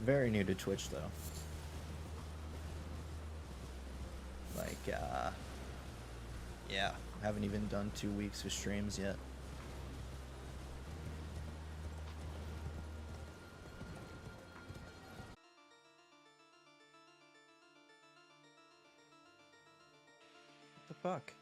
Very new to Twitch though. Like, yeah, haven't even done 2 weeks of streams yet. What the fuck?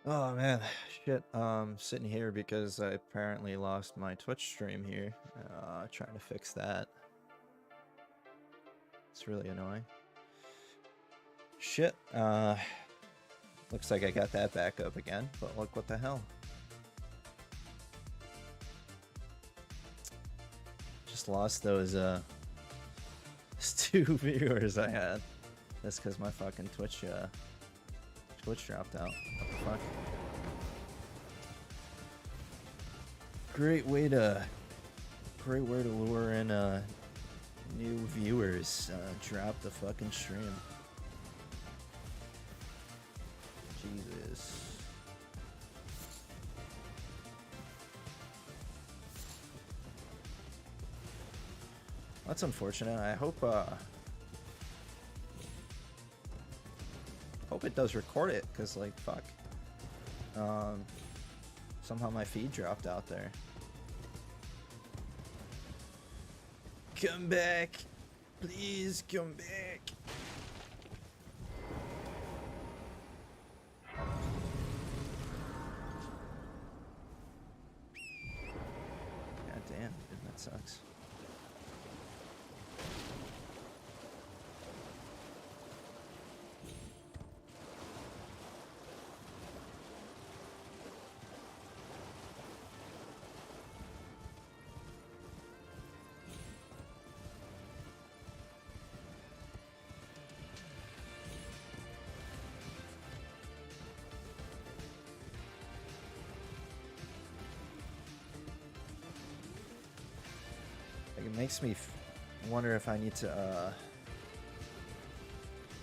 Oh man, shit. Sitting here because I apparently lost my Twitch stream here. Trying to fix that. It's really annoying. Shit. Looks like I got that back up again, but look what the hell. Just lost those 2 viewers I had. That's because my fucking Twitch dropped out. What the fuck? Great way to lure in new viewers. Drop the fucking stream. Jesus. That's unfortunate. I hope it does record it, cause like fuck. Somehow my feed dropped out there. Come back, please come back. God damn, dude, that sucks. It makes me wonder if I need to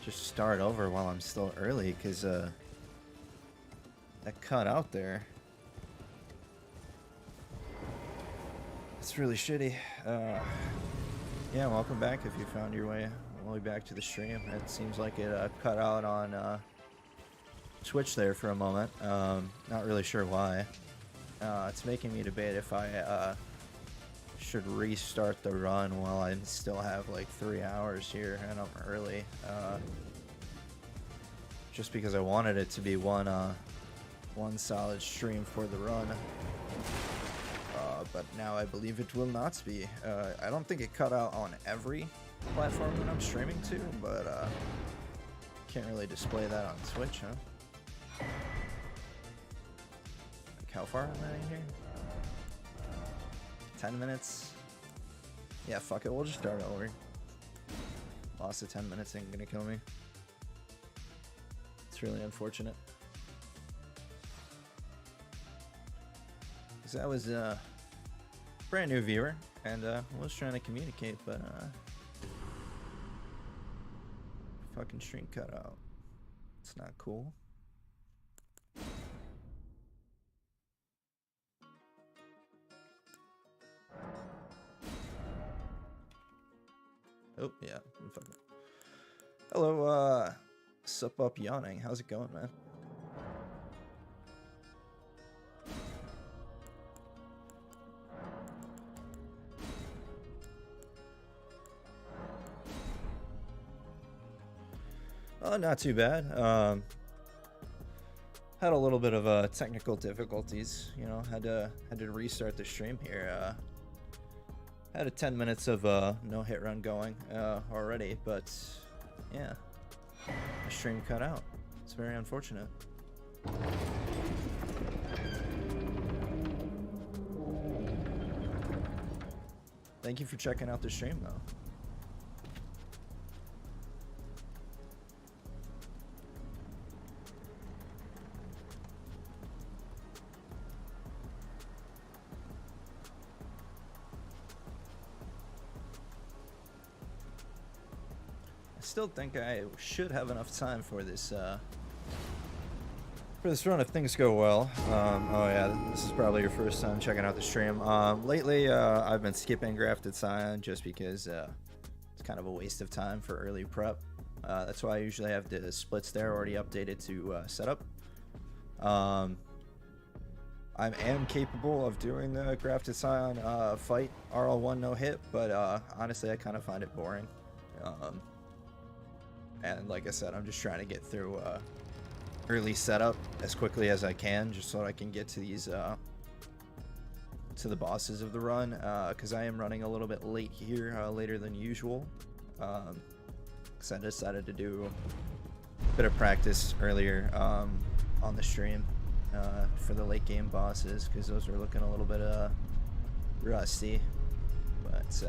just start over while I'm still early, because that cut out there. It's really shitty. Yeah, welcome back if you found your way all the way back to the stream. It seems like it cut out on Twitch there for a moment. Not really sure why. It's making me debate if I should restart the run while I still have like 3 hours here and I'm early. Just because I wanted it to be one solid stream for the run. But now I believe it will not be. I don't think it cut out on every platform that I'm streaming to, but can't really display that on Twitch, huh? Like how far am I in here? 10 minutes? Yeah, fuck it, we'll just start over. Lost of 10 minutes ain't gonna kill me. It's really unfortunate. Because I was a brand new viewer, and was trying to communicate, but fucking stream cut out. It's not cool. Oh, yeah. I'm fucking... Hello, sup up yawning. How's it going, man? Not too bad. Had a little bit of technical difficulties, you know, had to restart the stream here. Had a 10 minutes of no hit run going already, but yeah, the stream cut out. It's very unfortunate. Thank you for checking out the stream though. still think I should have enough time for this run if things go well. Oh yeah, this is probably your first time checking out the stream. Lately, I've been skipping Grafted Scion just because it's kind of a waste of time for early prep. That's why I usually have the splits there already updated to setup. I am capable of doing the Grafted Scion fight RL1 no hit, but honestly, I kind of find it boring. And like I said, I'm just trying to get through early setup as quickly as I can, just so I can get to these to the bosses of the run, because I am running a little bit late here, later than usual, because I decided to do a bit of practice earlier on the stream for the late game bosses, because those are looking a little bit rusty, but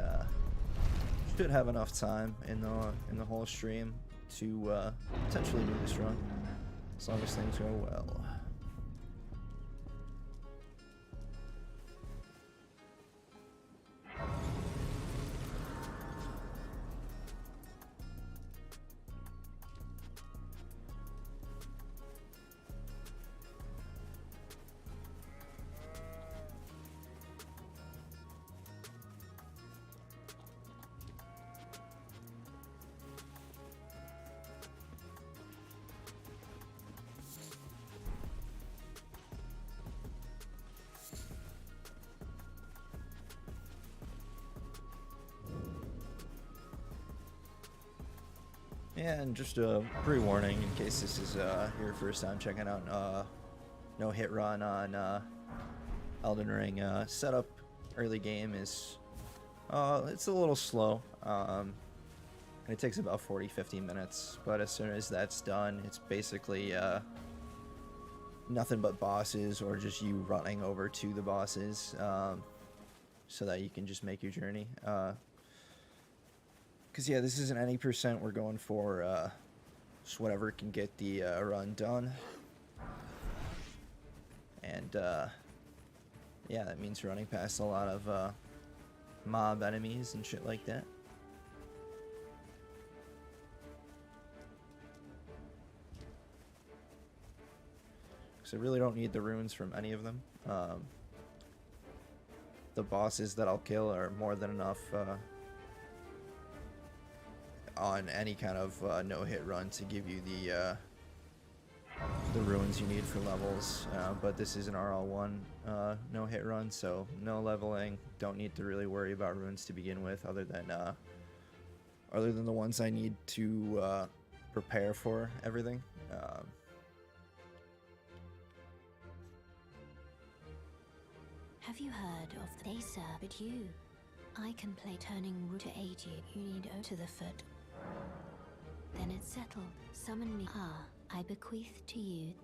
should have enough time in the whole stream to potentially do this run, as long as things go well. Yeah, and just a pre-warning in case this is your first time checking out no hit run on Elden Ring. Setup early game is it's a little slow, and it takes about 40-50 minutes, but as soon as that's done, it's basically nothing but bosses, or just you running over to the bosses, so that you can just make your journey. Because yeah, this isn't any percent, we're going for just whatever can get the run done. And yeah, that means running past a lot of mob enemies and shit like that. Because I really don't need the runes from any of them. The bosses that I'll kill are more than enough on any kind of no-hit run to give you the runes you need for levels, but this is an RL1 no-hit run, so no leveling. Don't need to really worry about runes to begin with, other than the ones I need to prepare for everything. Have you heard of they serve but you? I can play turning root to aid you. You need O to the foot. Then it's settled. Summon me. Ah, I bequeath to you.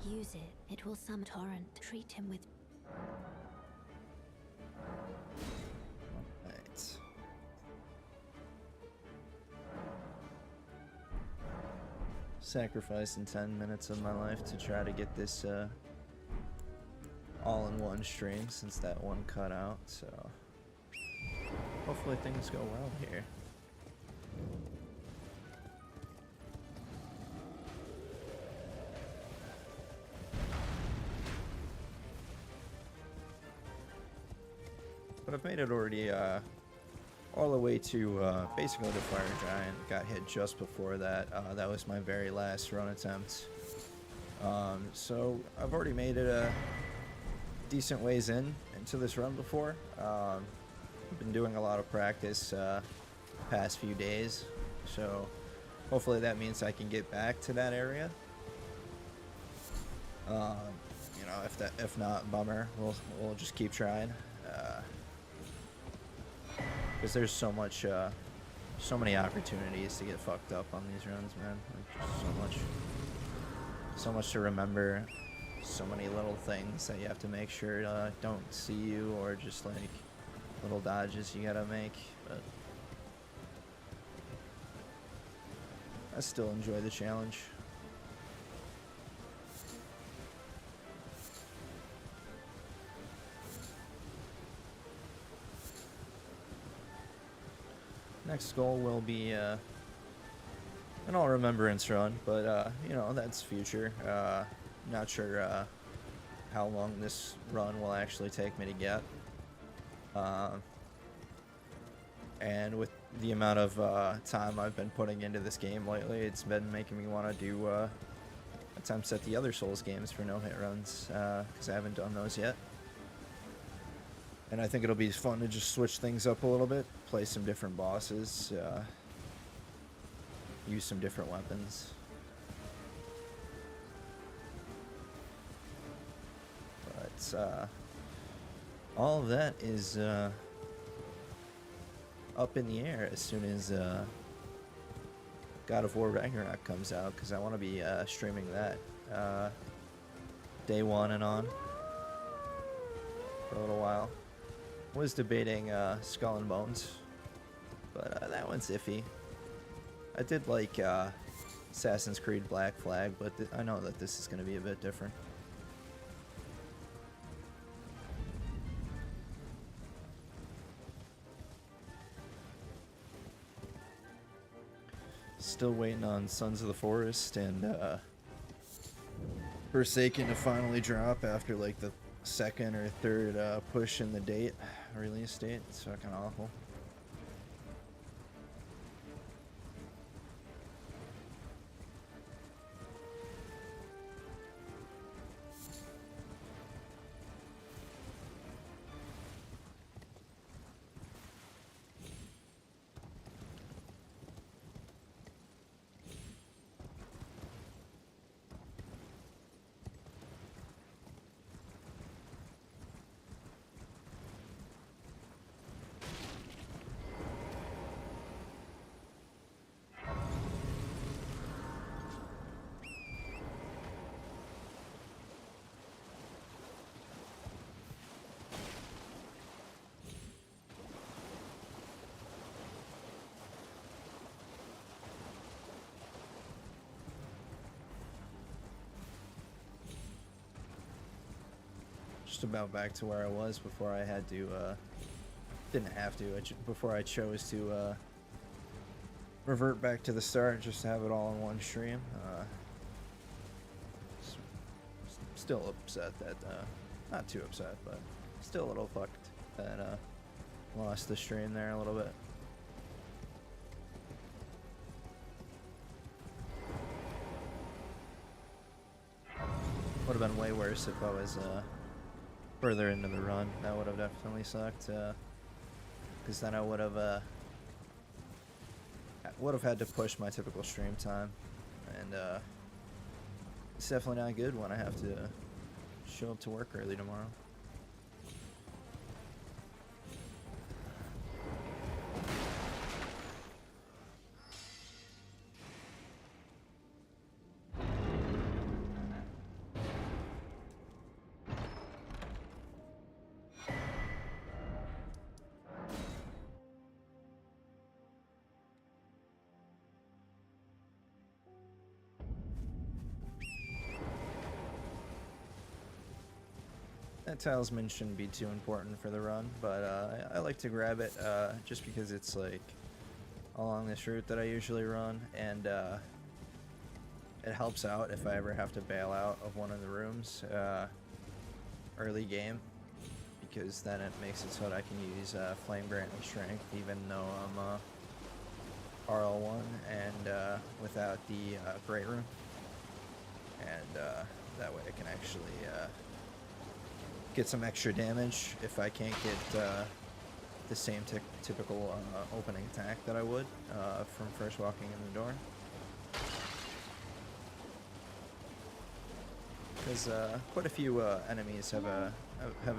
Use it. It will summon torrent. Treat him with. Right. Sacrificing 10 minutes of my life to try to get this all in one stream, since that one cut out, so hopefully things go well here. But I've made it already all the way to basically the Fire Giant. Got hit just before that. That was my very last run attempt. So I've already made it a decent ways into this run before. I've been doing a lot of practice past few days, so hopefully that means I can get back to that area. You know, if not, bummer. We'll just keep trying. Because there's so many opportunities to get fucked up on these runs, man. Like, so much to remember. So many little things that you have to make sure don't see you, or just like little dodges you gotta make. But I still enjoy the challenge. Next goal will be an all remembrance run, but you know, that's future. Not sure how long this run will actually take me to get. And with the amount of time I've been putting into this game lately, it's been making me want to do attempts at the other Souls games for no-hit runs, because I haven't done those yet. And I think it'll be fun to just switch things up a little bit, play some different bosses, use some different weapons. But all of that is up in the air as soon as God of War Ragnarok comes out, because I want to be streaming that day one and on for a little while. Was debating Skull and Bones, but that one's iffy. I did like Assassin's Creed Black Flag, but I know that this is going to be a bit different. Still waiting on Sons of the Forest and Forsaken to finally drop after like the second or third push in the release date. It's fucking awful. Just about back to where I was before I had to, didn't have to, before I chose to revert back to the start just to have it all in one stream. Still upset that, not too upset, but still a little fucked that lost the stream there a little bit. Would have been way worse if I was further into the run. That would have definitely sucked, because then I would have had to push my typical stream time, and it's definitely not good when I have to show up to work early tomorrow. That talisman shouldn't be too important for the run, but I like to grab it just because it's like along this route that I usually run, and it helps out if I ever have to bail out of one of the rooms early game, because then it makes it so that I can use Flame Grant and Strength even though I'm RL1 and without the Great Rune, and that way I can actually get some extra damage if I can't get the same typical opening attack that I would from first walking in the door. Because quite a few enemies have a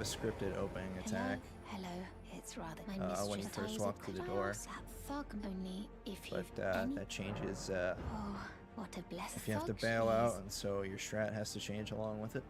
scripted opening attack. Hello, it's rather my mistress. When you first walk through the door. Only if But that changes oh, what a blessed if you have to bail out, and so your strat has to change along with it.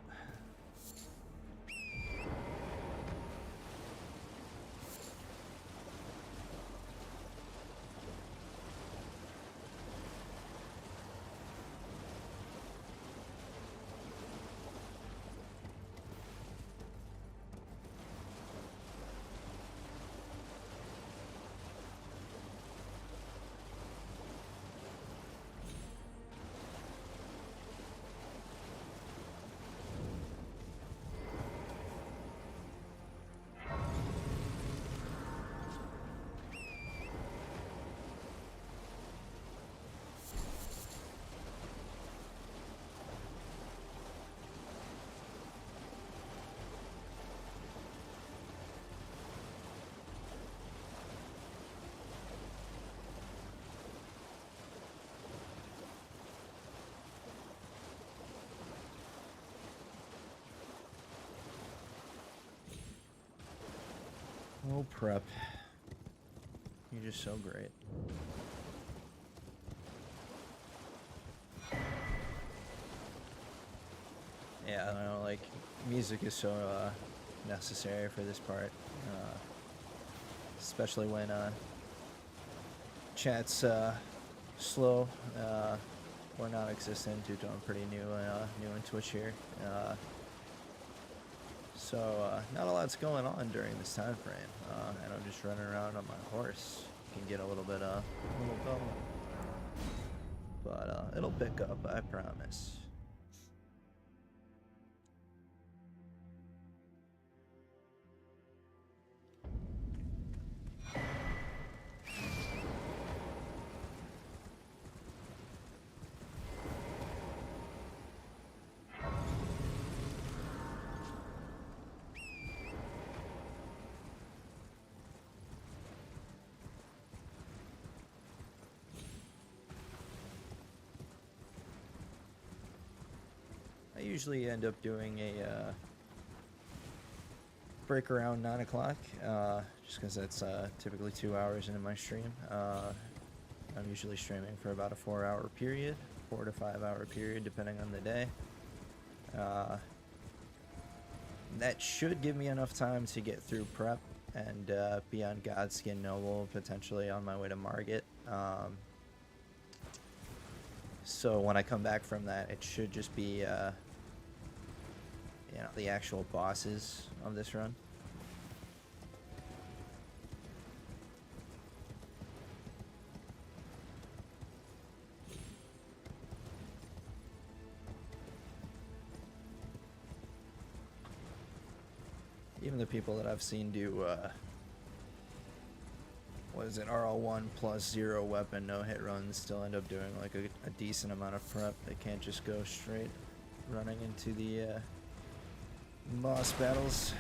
Oh, prep. You're just so great. Yeah, I don't know, like, music is so necessary for this part. Especially when chat's slow or non-existent due to I'm pretty new in Twitch here. So not a lot's going on during this time frame, and I'm just running around on my horse. Can get a little bit a little dull, but it'll pick up, I promise. I usually end up doing a break around 9 o'clock, just because that's typically 2 hours into my stream. I'm usually streaming for about a 4-hour period, 4 to 5 hour period, depending on the day. That should give me enough time to get through prep and be on Godskin Noble, potentially on my way to Margit. So when I come back from that, it should just be you know, the actual bosses of this run. Even the people that I've seen do, what is it, RL1 plus 0 weapon no hit runs still end up doing like a decent amount of prep. They can't just go straight running into the boss battles.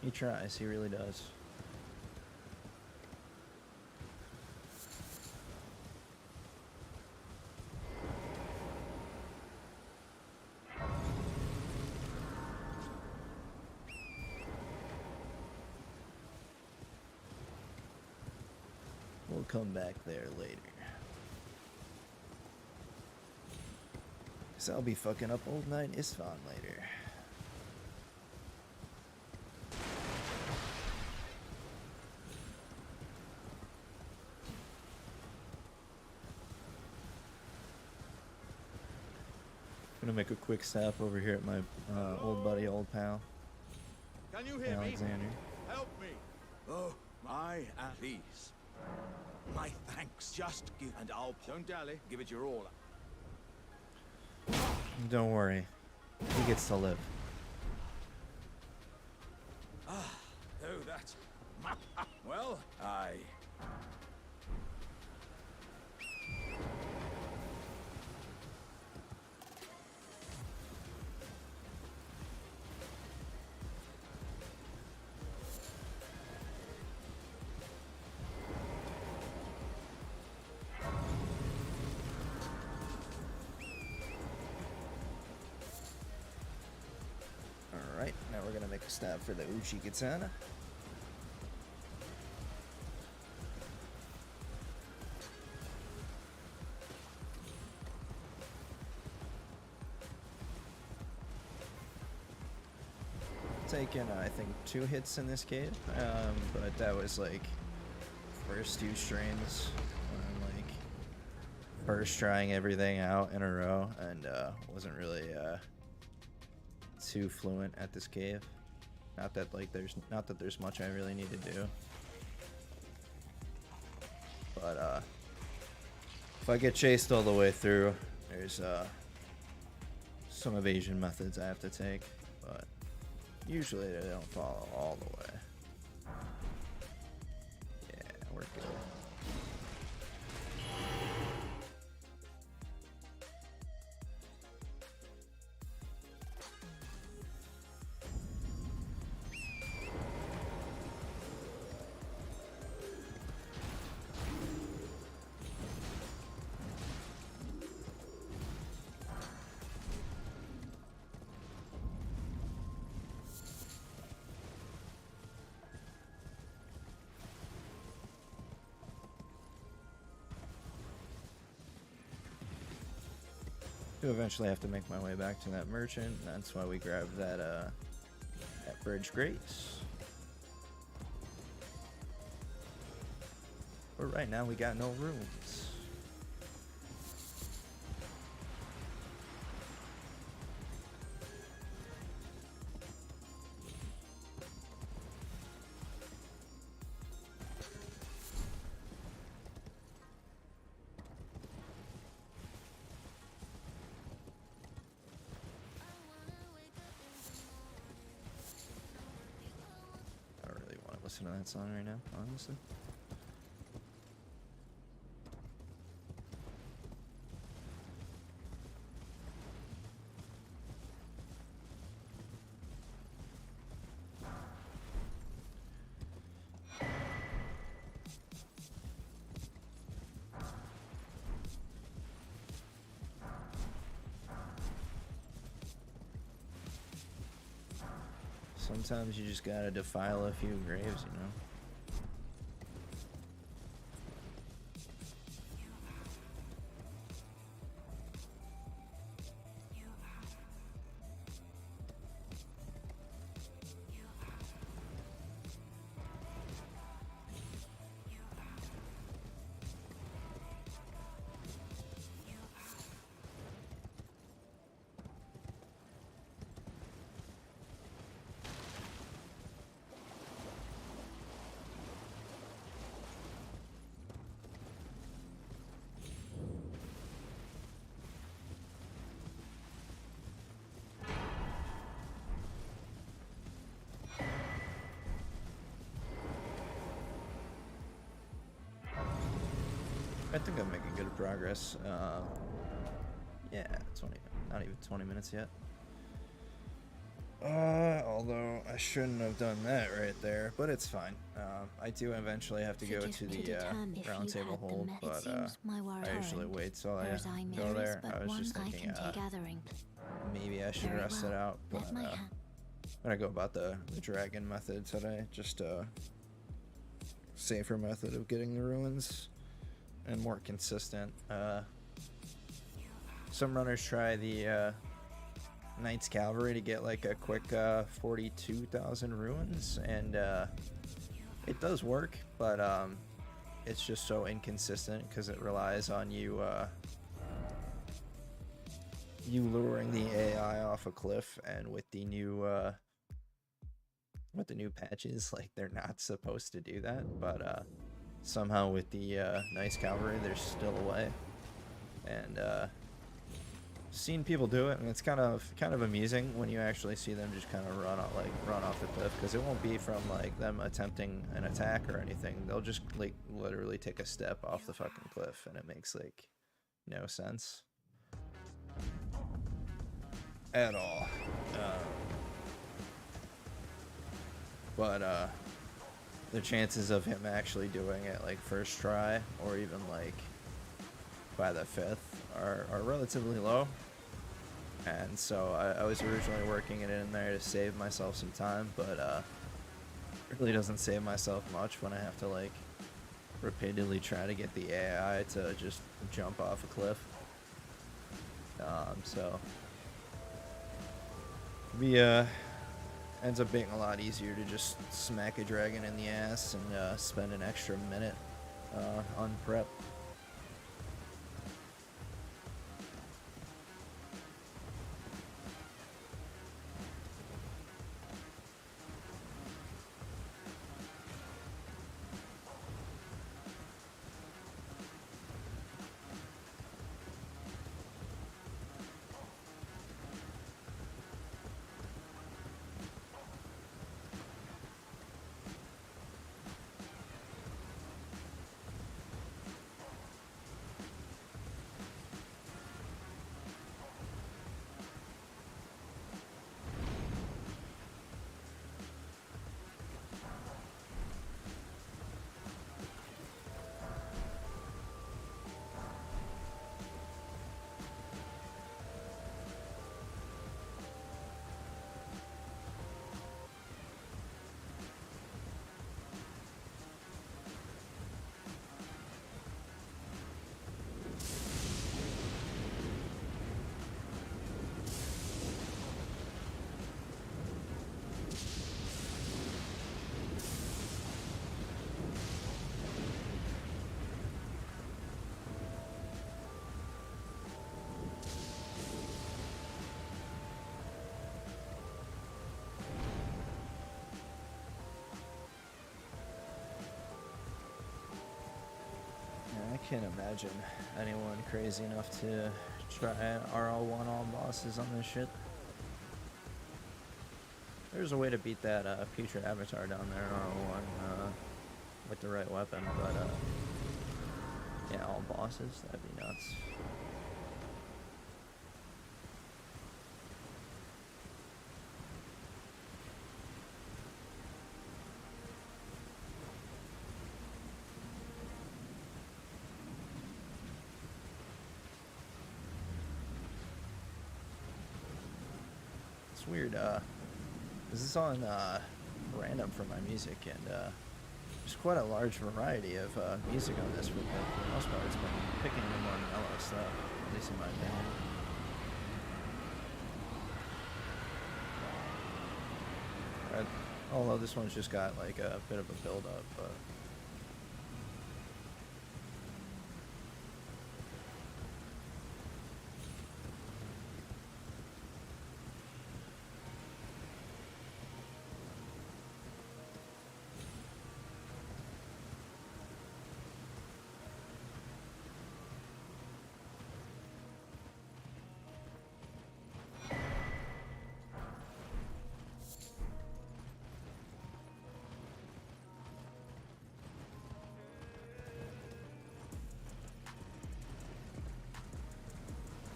He tries, he really does. We'll come back there later. 'Cause I'll be fucking up Old Knight Isfahan later. Gonna make a quick stop over here at my old buddy, old pal, Can you hear Alexander. me? Help me. Oh, my please. My thanks. Just give and I'll don't dally. Give it your all. Don't worry, he gets to live. Ah, oh, that's well, I. Alright, now we're gonna make a stop for the Uchi Katana. Taken, I think, 2 hits in this cave, but that was like first 2 streams when I'm like first trying everything out in a row and wasn't really too fluent at this cave. Not that there's much I really need to do. But if I get chased all the way through, there's some evasion methods I have to take, but usually they don't follow all the way. Yeah, we're good. Do eventually have to make my way back to that merchant, and that's why we grabbed that bridge grace. But right now we got no runes. Listen to that song right now, honestly. Sometimes you just gotta defile a few graves, you know? I think I'm making good progress. Yeah, 20, not even 20 minutes yet. Although I shouldn't have done that right there, but it's fine. I do eventually have to go to the round table hold, but I usually wait till I go there. I was just thinking maybe I should rest it out, but I'm gonna go about the dragon method today. Just a safer method of getting the ruins and more consistent. Some runners try the Knights Cavalry to get like a quick 42,000 ruins, and it does work, but it's just so inconsistent because it relies on you luring the AI off a cliff, and with the new patches, like, they're not supposed to do that, but somehow with the Knights Cavalry there's still a way, and seen people do it, and it's kind of amusing when you actually see them just kind of run off the cliff, because it won't be from like them attempting an attack or anything. They'll just like literally take a step off the fucking cliff, and it makes like no sense at all. But the chances of him actually doing it like first try, or even like by the fifth, are relatively low. And so I was originally working it in there to save myself some time, but it really doesn't save myself much when I have to like repeatedly try to get the AI to just jump off a cliff. So ends up being a lot easier to just smack a dragon in the ass and spend an extra minute on prep. can't imagine anyone crazy enough to try RL1 all bosses on this shit. There's a way to beat that Petra Avatar down there in RL1 with the right weapon, but yeah, all bosses, that'd be nuts. It's weird, this is on random for my music, and there's quite a large variety of music on this. For the most part, it's been picking the more mellow stuff, at least in my opinion. Although this one's just got like a bit of a build-up, but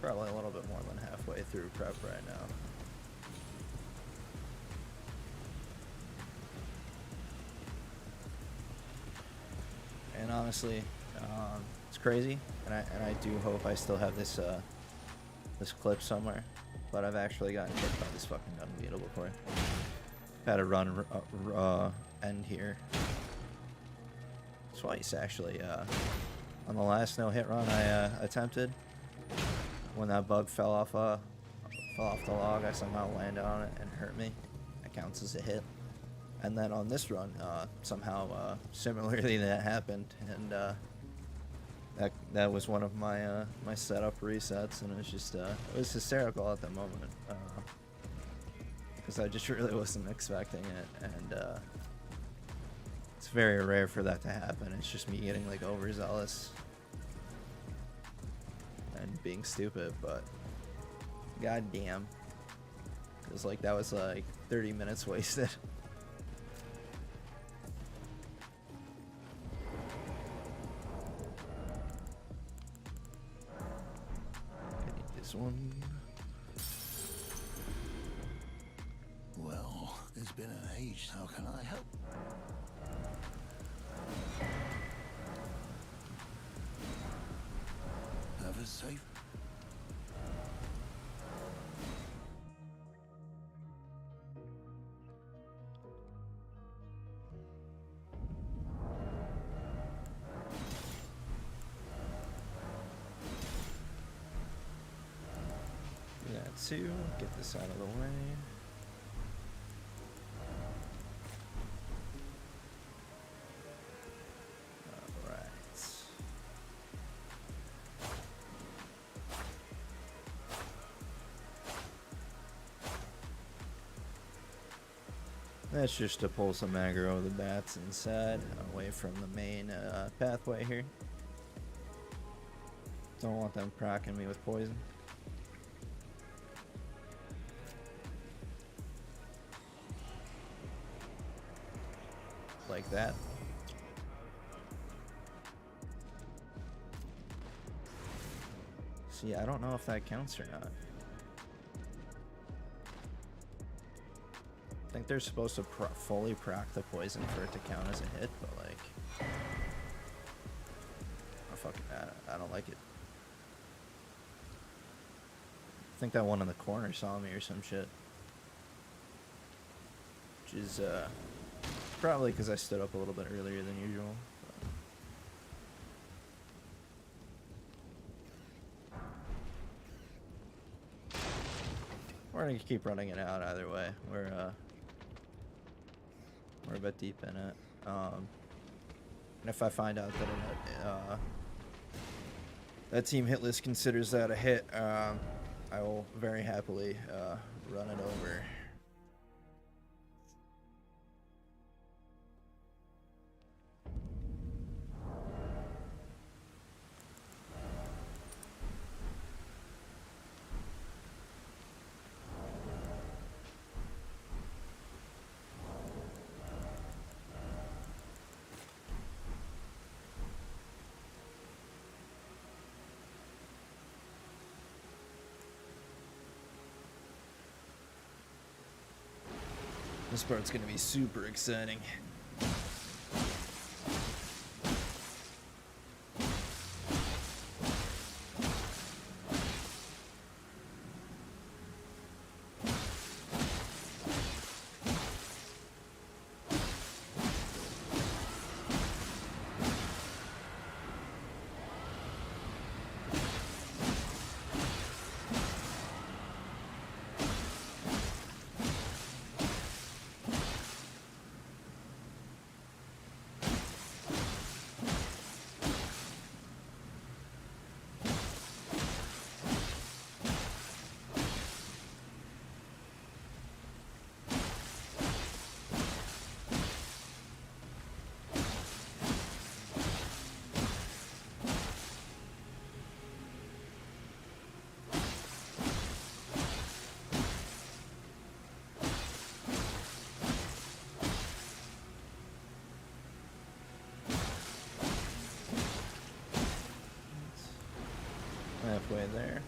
probably a little bit more than halfway through prep right now. And honestly, it's crazy, and I do hope I still have this this clip somewhere. But I've actually gotten hit by this fucking gun beetle before. Had a run end here. Twice actually. On the last no-hit run I attempted, when that bug fell off the log, I somehow landed on it and hurt me. That counts as a hit. And then on this run, somehow similarly that happened, and that was one of my my setup resets, and it was just it was hysterical at the moment because I just really wasn't expecting it, and it's very rare for that to happen. It's just me getting like overzealous and being stupid, but goddamn, because like that was like 30 minutes wasted. I need this one. Well, it's been an age. How can I help? Have a safe. Do that too. Get this out of the way. That's just to pull some aggro of the bats inside, away from the main pathway here. Don't want them cracking me with poison. Like that. See, I don't know if that counts or not. I think they're supposed to fully proc the poison for it to count as a hit, but like, oh fucking, I don't like it. I think that one in the corner saw me or some shit, which is probably because I stood up a little bit earlier than usual. But we're gonna keep running it out either way. We're a bit deep in it, and if I find out that that team hit list considers that a hit, I will very happily run it over. This part's gonna be super exciting. Halfway there.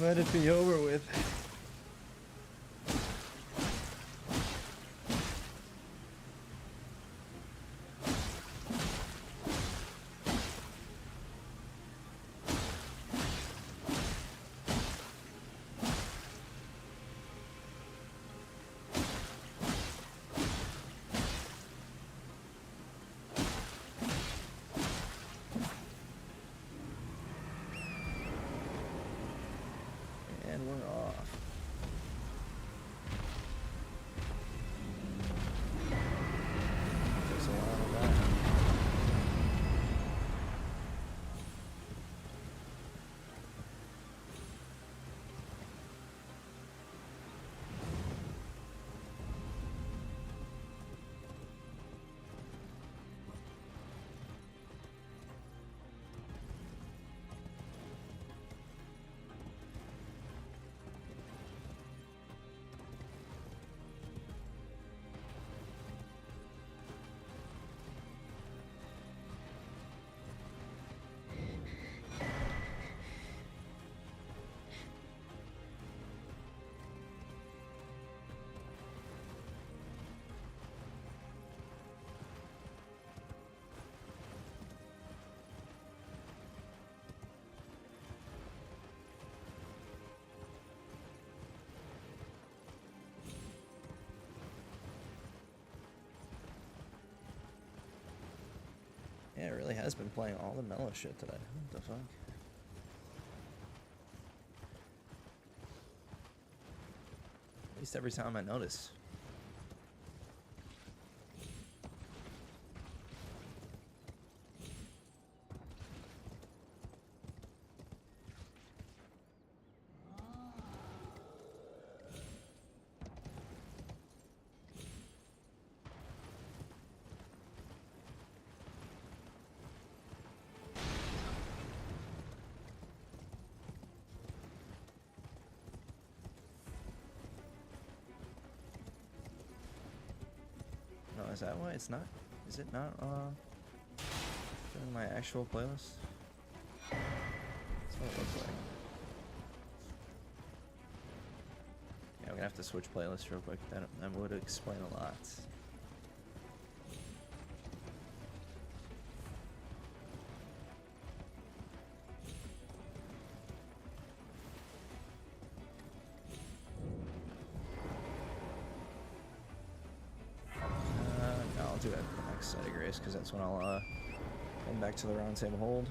Let it be over with. And we're off. Takes a while of that. Yeah, it really has been playing all the mellow shit today. What the fuck? At least every time I notice. No, is that why it's not? Is it not in my actual playlist? That's what it looks like. Yeah, I'm gonna have to switch playlists real quick. That would explain a lot. do it at the next site of grace, because that's when I'll come back to the round table hold.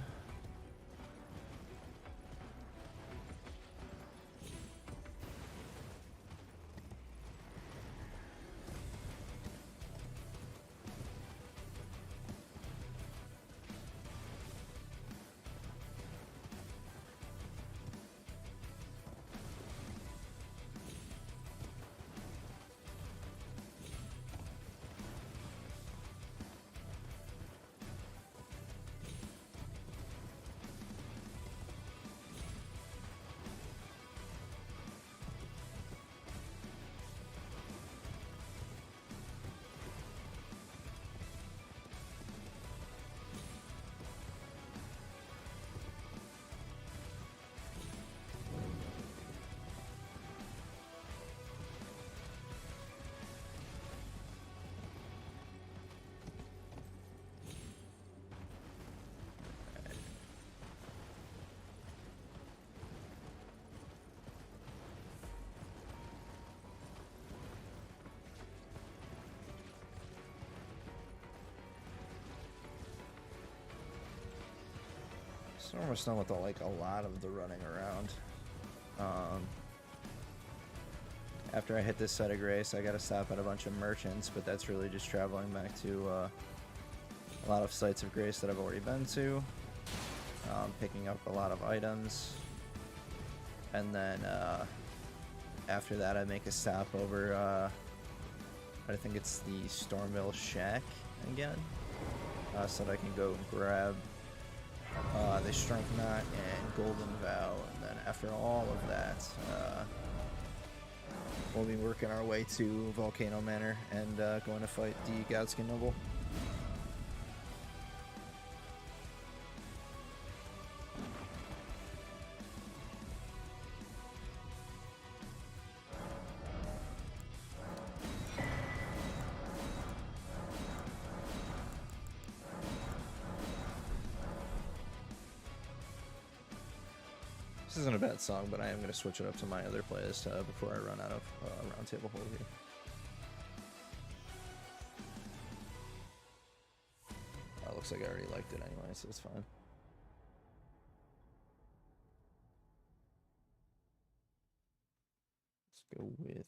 So we're almost done with a lot of the running around. After I hit this site of grace, I gotta stop at a bunch of merchants, but that's really just traveling back to a lot of sites of grace that I've already been to, picking up a lot of items, and then after that I make a stop over, I think it's the Stormville Shack again, so that I can go and grab the Strength Knot and Golden Vow, and then after all of that, we'll be working our way to Volcano Manor and going to fight the Godskin Noble. This isn't a bad song, but I am going to switch it up to my other playlist before I run out of round table hold here. Looks like I already liked it anyway, so it's fine. Let's go with...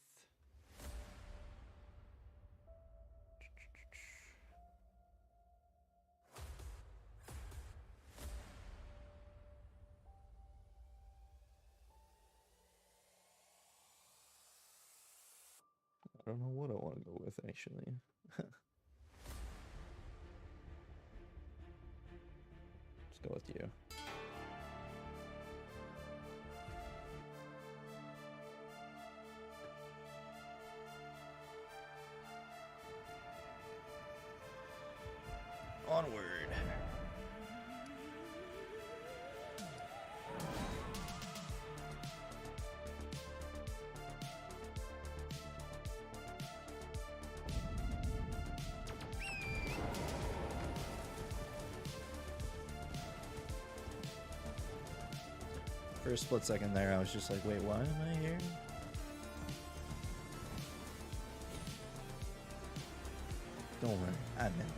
I don't know what I want to go with, actually. Let's go with you. Onward. For a split second there, I was just like, wait, why am I here? Don't worry, I've been there.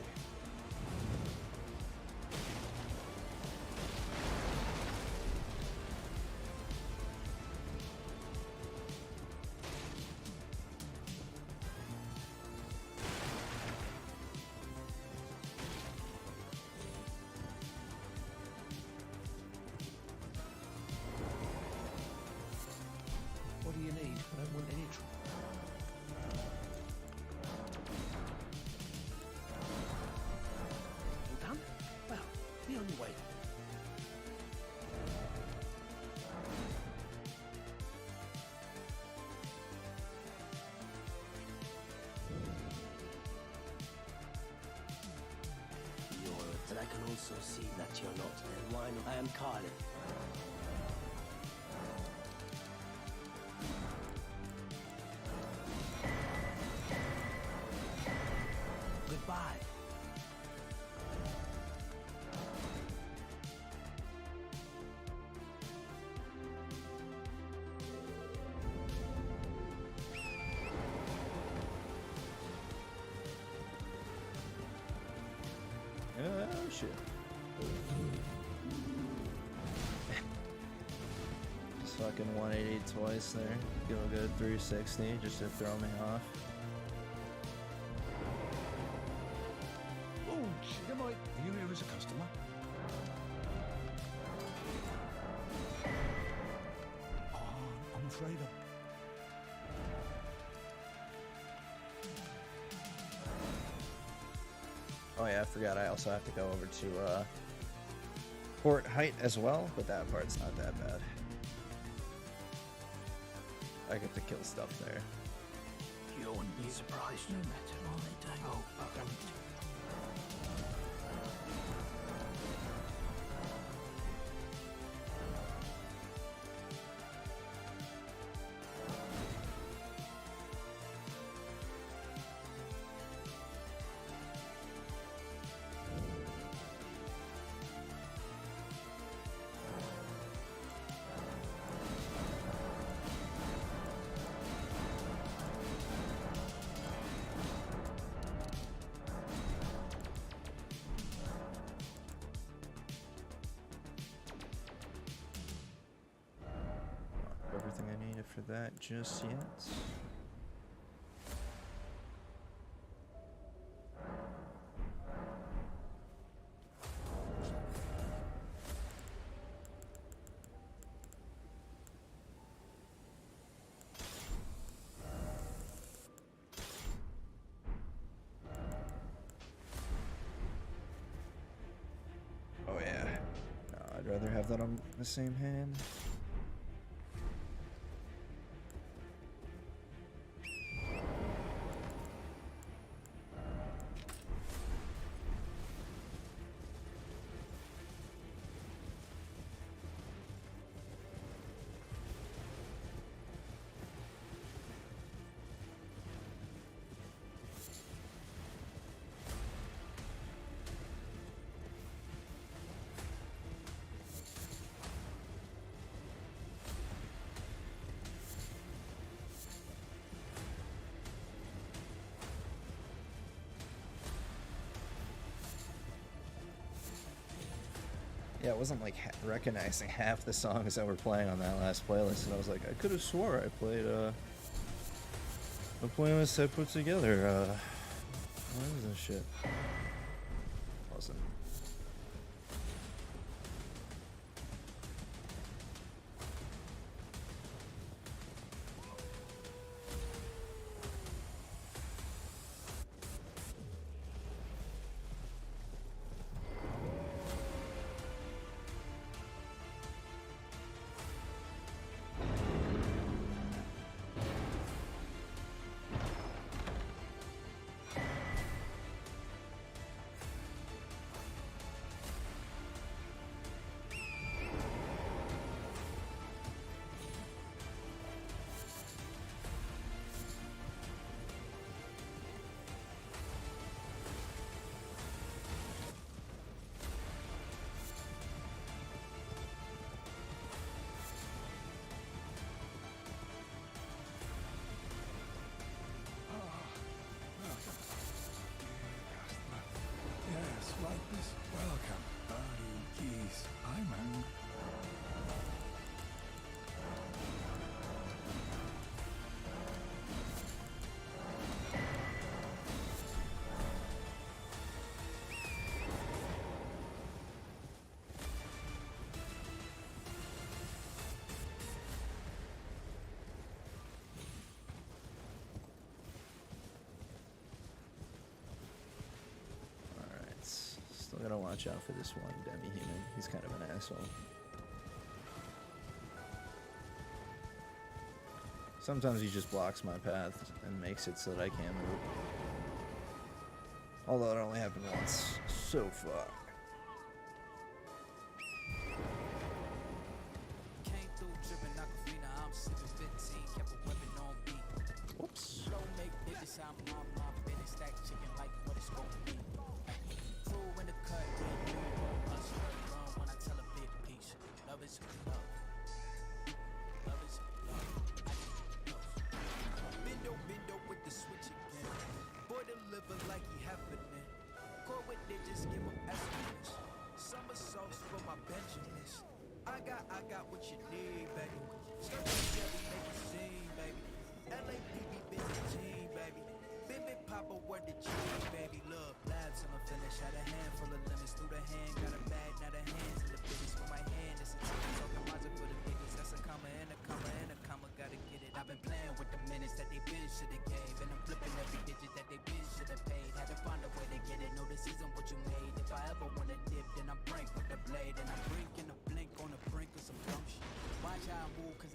And I can also see that you're not. And why not? I am Carlin. Goodbye. shit. Just fucking 180 twice there. Go good 360 just to throw me off. Oh, shit, are you here as a customer? Oh, I'm afraid of. Oh yeah, I forgot I also have to go over to Port Height as well, but that part's not that bad. I get to kill stuff there. You wouldn't be surprised no matter what they do. Oh, Everything I needed for that just yet. Oh yeah. No, I'd rather have that on the same hand. Yeah, it wasn't like recognizing half the songs that were playing on that last playlist, and I was like, I could have swore I played a playlist I put together. What is this shit? Wasn't. Yes, like this. Welcome. Oh, jeez. Hi, man. Alright. Still gotta watch out for this one demi-human. He's kind of an asshole. Sometimes he just blocks my path and makes it so that I can't move. Although it only happened once so far. Whoops. Boy, deliver like he happening. Core with it, just give him estimates.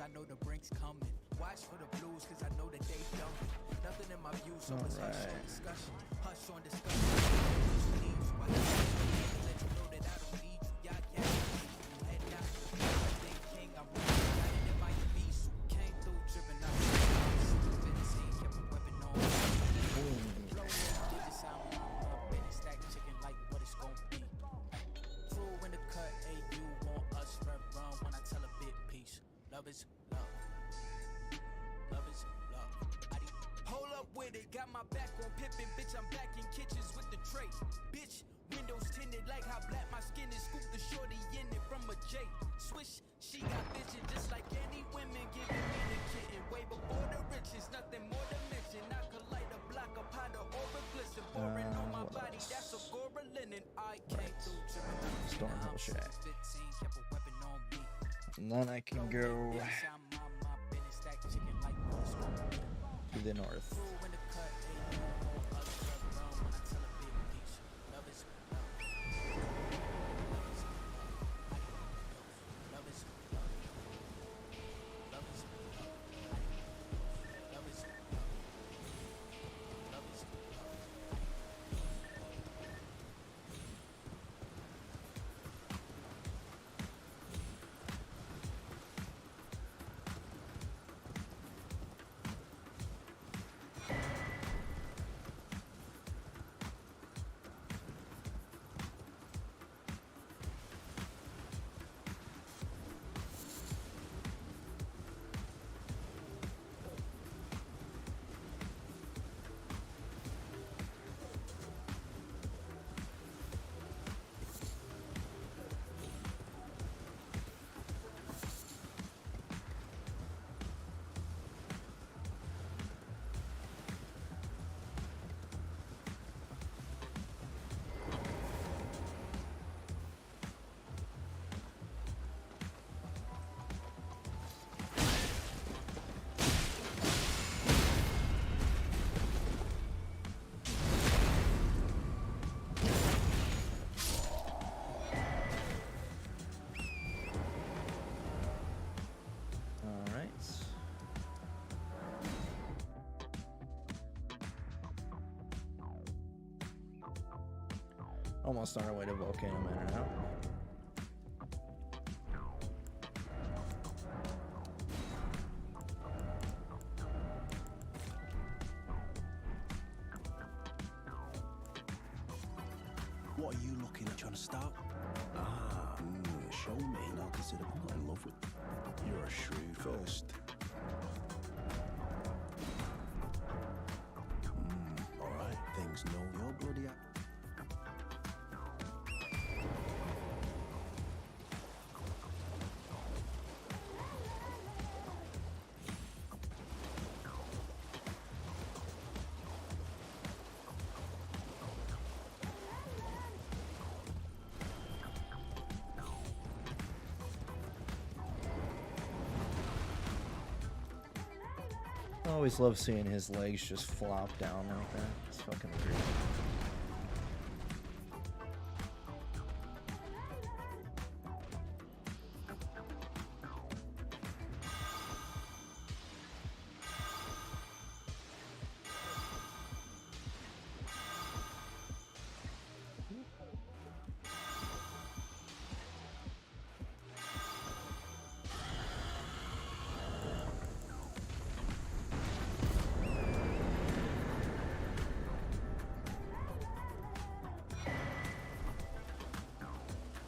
I know the brink's coming. Watch for the blues, cause I know that they dumb. Nothing in my view, so it's hush on discussion. Hush on discussion. Let you know that I don't need you. Y'all can't you head down. I think king, I'm running in my beast. Came through, dripping out. 15, kept a weapon on. Blow up, get the sound up. Been a stack chicken like what it's gon' be. True in the cut, hey, you want us to run when I tell a bit piece. Love is love. Love is love. Hold up with it, got my back on pippin', bitch. I'm back in kitchens with the tray. Bitch, windows tinted like how black my skin is. Scoop the shorty in it from a J. Swish, she got vision just like any women giving me the kitten. Way before the riches, nothing more to mention. I could light a block, a pot of aura glisten. Pouring on my body, that's a Gora linen. I came through tripping. Stormhill Shack. 15, kept a weapon on me. And then I can go to the north. Almost on our way to Volcano Manor now. What are you looking at? Trying to start? Show me and I'll consider I'm not in love with you. You're a shrewd first. Alright, things know your bloody act. I always love seeing his legs just flop down like that. It's fucking weird.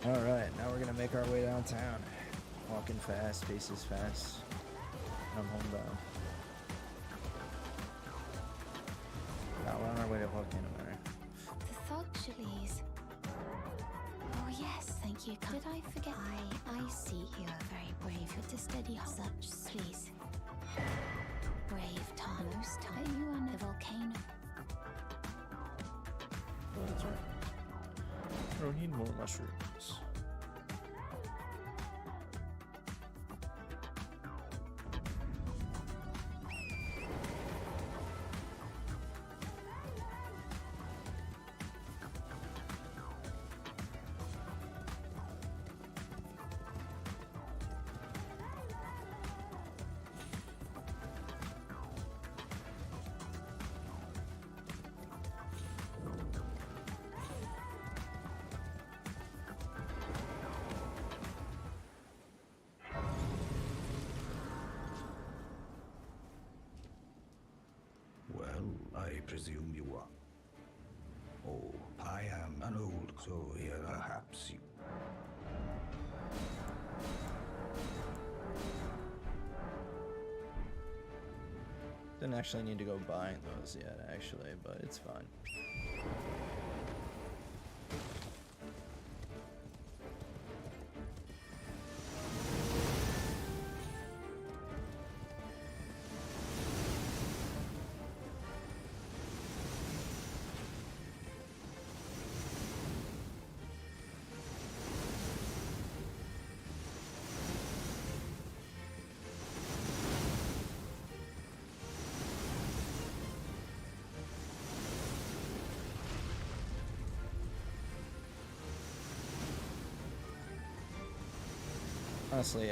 Alright, now we're gonna make our way downtown. Walking fast, pace is fast. I'm homebound. Now we're on our way to Volcano Manor. The Thug Chalice. Oh yes, thank you. Did I forget? I see you are very brave. To steady such please. Brave Tanos, you on the volcano. Oh, that's right. I don't need more mushrooms. presume you are. Oh, I am an old so here perhaps you. Didn't actually need to go buying those yet, actually, but it's fine. Honestly,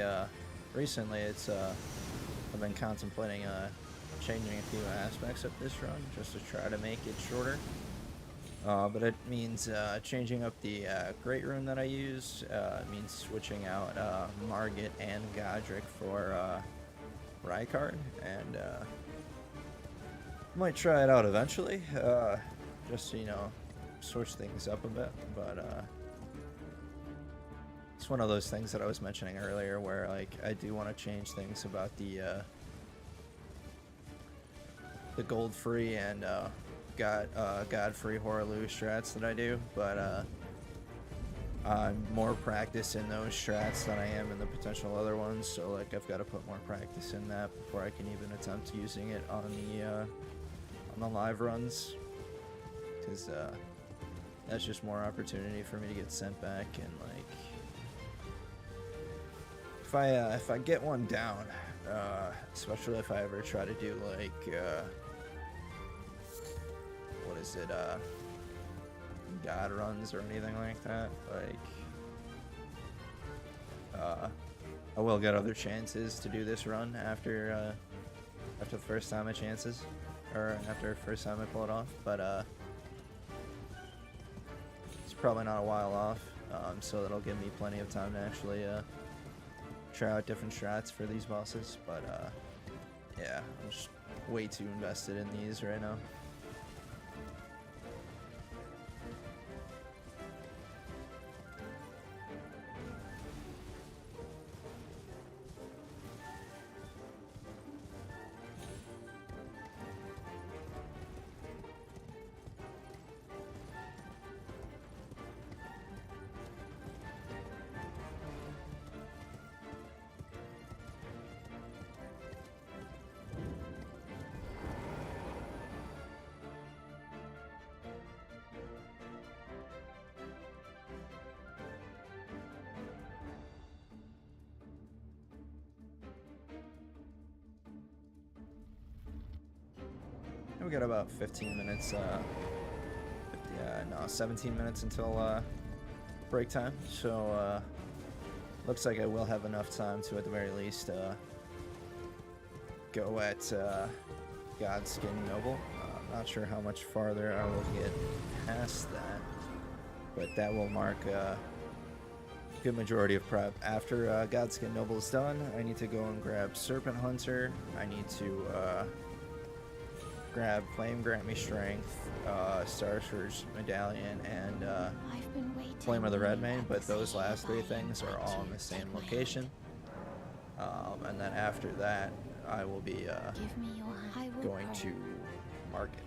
recently I've been contemplating changing a few aspects of this run just to try to make it shorter. But it means changing up the Great Rune that I use. It means switching out Margit and Godric for Rykard, and might try it out eventually. Just you know, switch things up a bit, but it's one of those things that I was mentioning earlier where like I do want to change things about the gold free and god free Horaloo strats that I do, but I'm more practice in those strats than I am in the potential other ones, so like I've got to put more practice in that before I can even attempt using it on the live runs, because that's just more opportunity for me to get sent back. And like if I get one down, especially if I ever try to do like what is it, god runs or anything like that, like I will get other chances to do this run after the first time I chances, or after the first time I pull it off, but it's probably not a while off, so that'll give me plenty of time to actually try out different strats for these bosses. But yeah, I'm just way too invested in these right now. We got about 15 minutes, yeah, no, 17 minutes until break time, so looks like I will have enough time to, at the very least, go at Godskin Noble. I'm not sure how much farther I will get past that, but that will mark a good majority of prep. After Godskin Noble is done, I need to go and grab Serpent Hunter. I need to grab Flame Grant Me Strength, Starsurge Medallion, and Flame of the Red Mane, but those last three things are all in the same location. And then after that, I will be going to Market.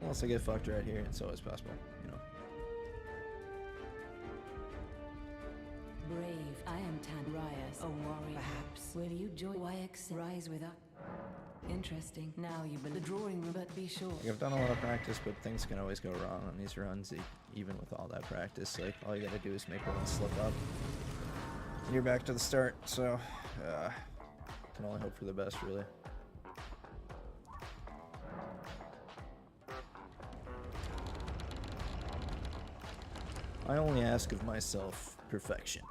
Unless I get fucked right here, it's always possible, you know. Brave, I am Tanrias, a warrior. Perhaps will you join YX Rise with us? Interesting. Now you build the drawing room, but be sure. Like, I've done a lot of practice, but things can always go wrong on these runs, even with all that practice. Like, all you gotta do is make one slip up, and you're back to the start. So, can only hope for the best, really. I only ask of myself perfection.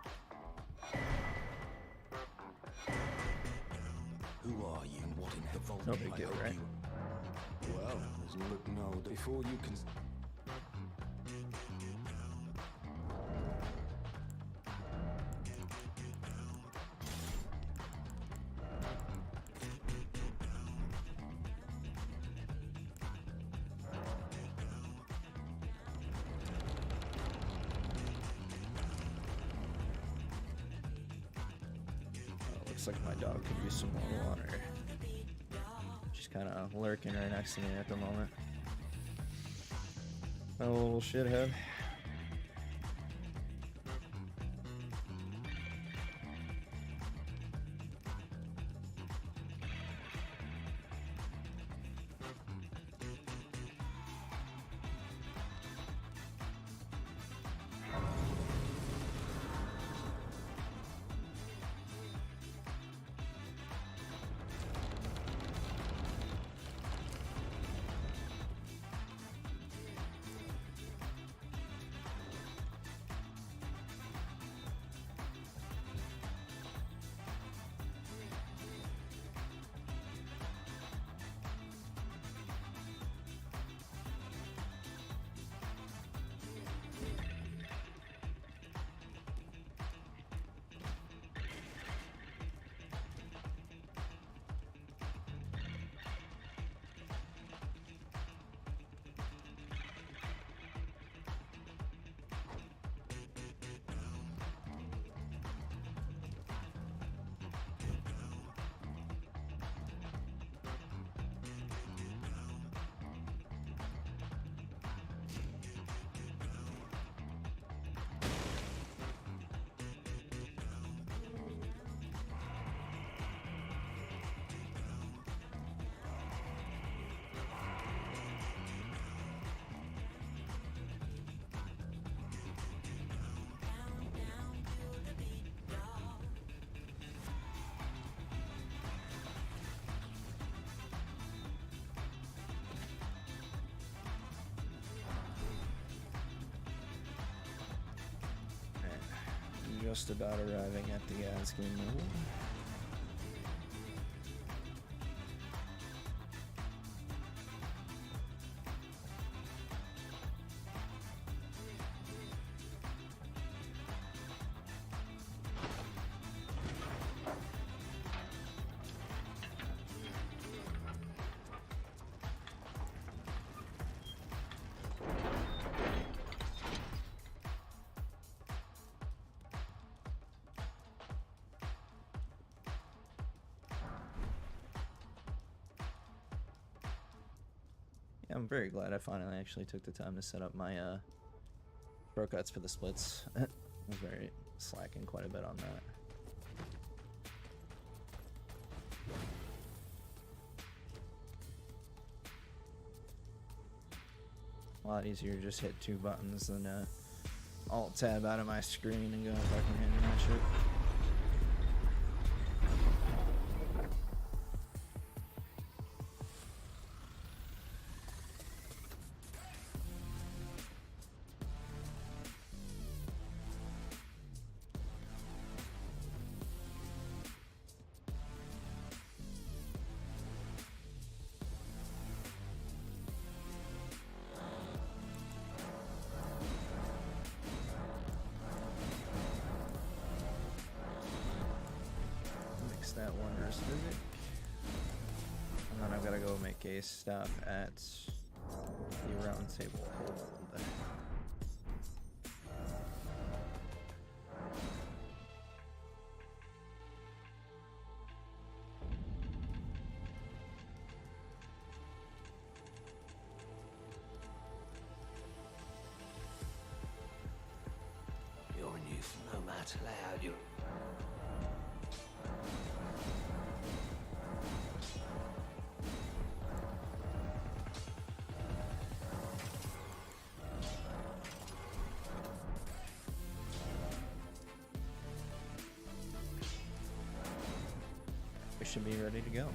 Who are you? What in the vault? No big deal, right? Well, there's no before you can. Looks like my dog could use some more water. She's kind of lurking right next to me at the moment. A little shithead. Just about arriving at the Asgard Mill. I'm very glad I finally actually took the time to set up my shortcuts for the splits. I was very slacking quite a bit on that. A lot easier to just hit 2 buttons than alt tab out of my screen and go fucking handle that shit. That wondrous visit, and then I've got to go make a stop at the round table hold. You're a youth no matter how you. We should be ready to go.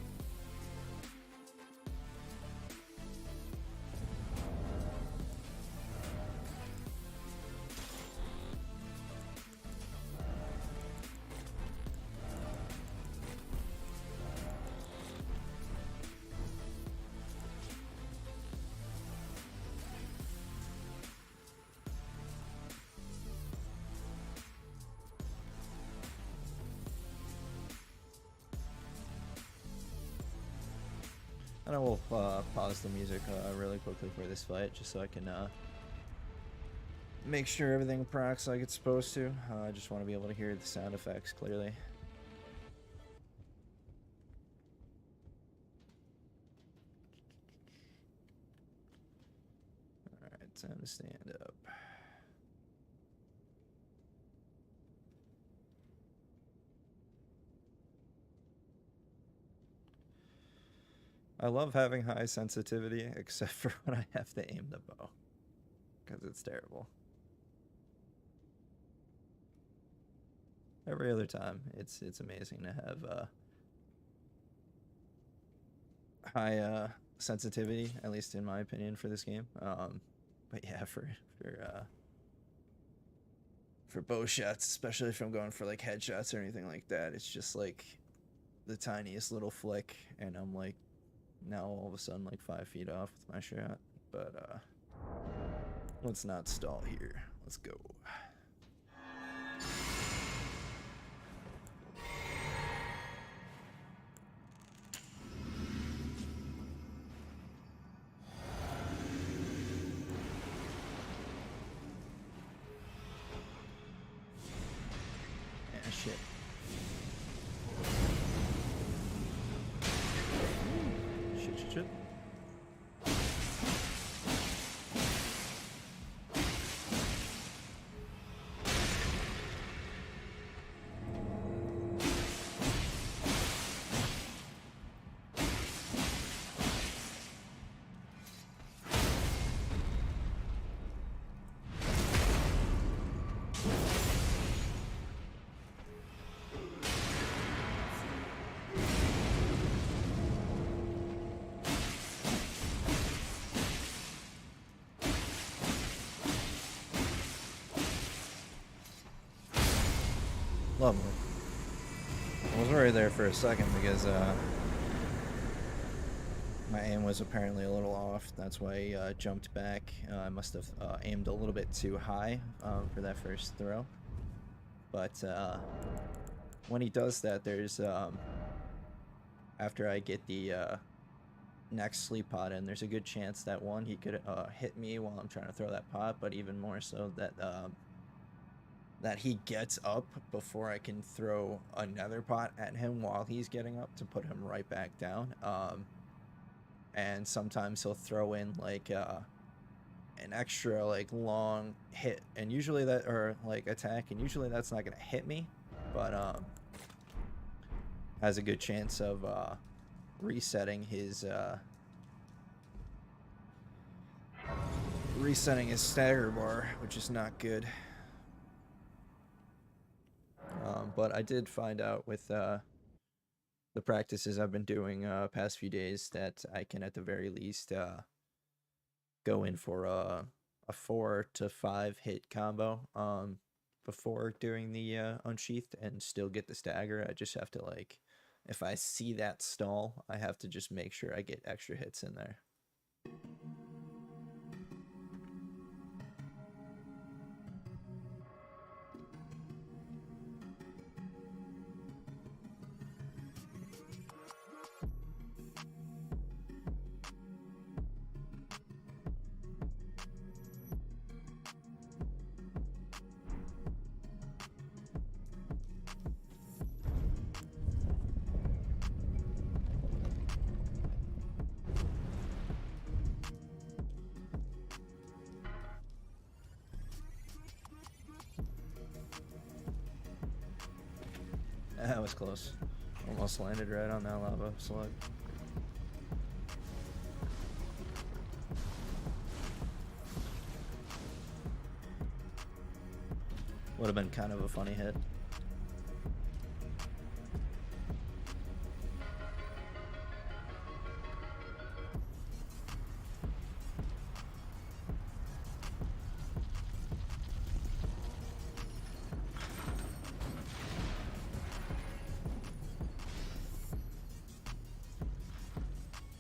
And I will pause the music really quickly for this fight, just so I can make sure everything procs like it's supposed to. I just want to be able to hear the sound effects clearly. Time to stand up. I love having high sensitivity, except for when I have to aim the bow, because it's terrible. Every other time, it's amazing to have high sensitivity, at least in my opinion, for this game. But yeah, for bow shots, especially if I'm going for like headshots or anything like that, it's just like the tiniest little flick, and I'm like now all of a sudden like 5 feet off with my shot. But let's not stall here. Let's go. Yeah, shit. Shit. Lovely. I was worried there for a second because my aim was apparently a little off. That's why I jumped back. I must have aimed a little bit too high for that first throw. But when he does that, there's after I get the next sleep pot in, there's a good chance that one, he could hit me while I'm trying to throw that pot, but even more so that that he gets up before I can throw another pot at him while he's getting up to put him right back down. And sometimes he'll throw in like an extra like long hit, and usually that, or like attack, and usually that's not gonna hit me, but has a good chance of resetting his stagger bar, which is not good. But I did find out with the practices I've been doing past few days that I can at the very least go in for a 4 to 5 hit combo before doing the unsheathed and still get the stagger. I just have to, like, if I see that stall, I have to just make sure I get extra hits in there. That was close. Almost landed right on that lava slug. Would have been kind of a funny hit.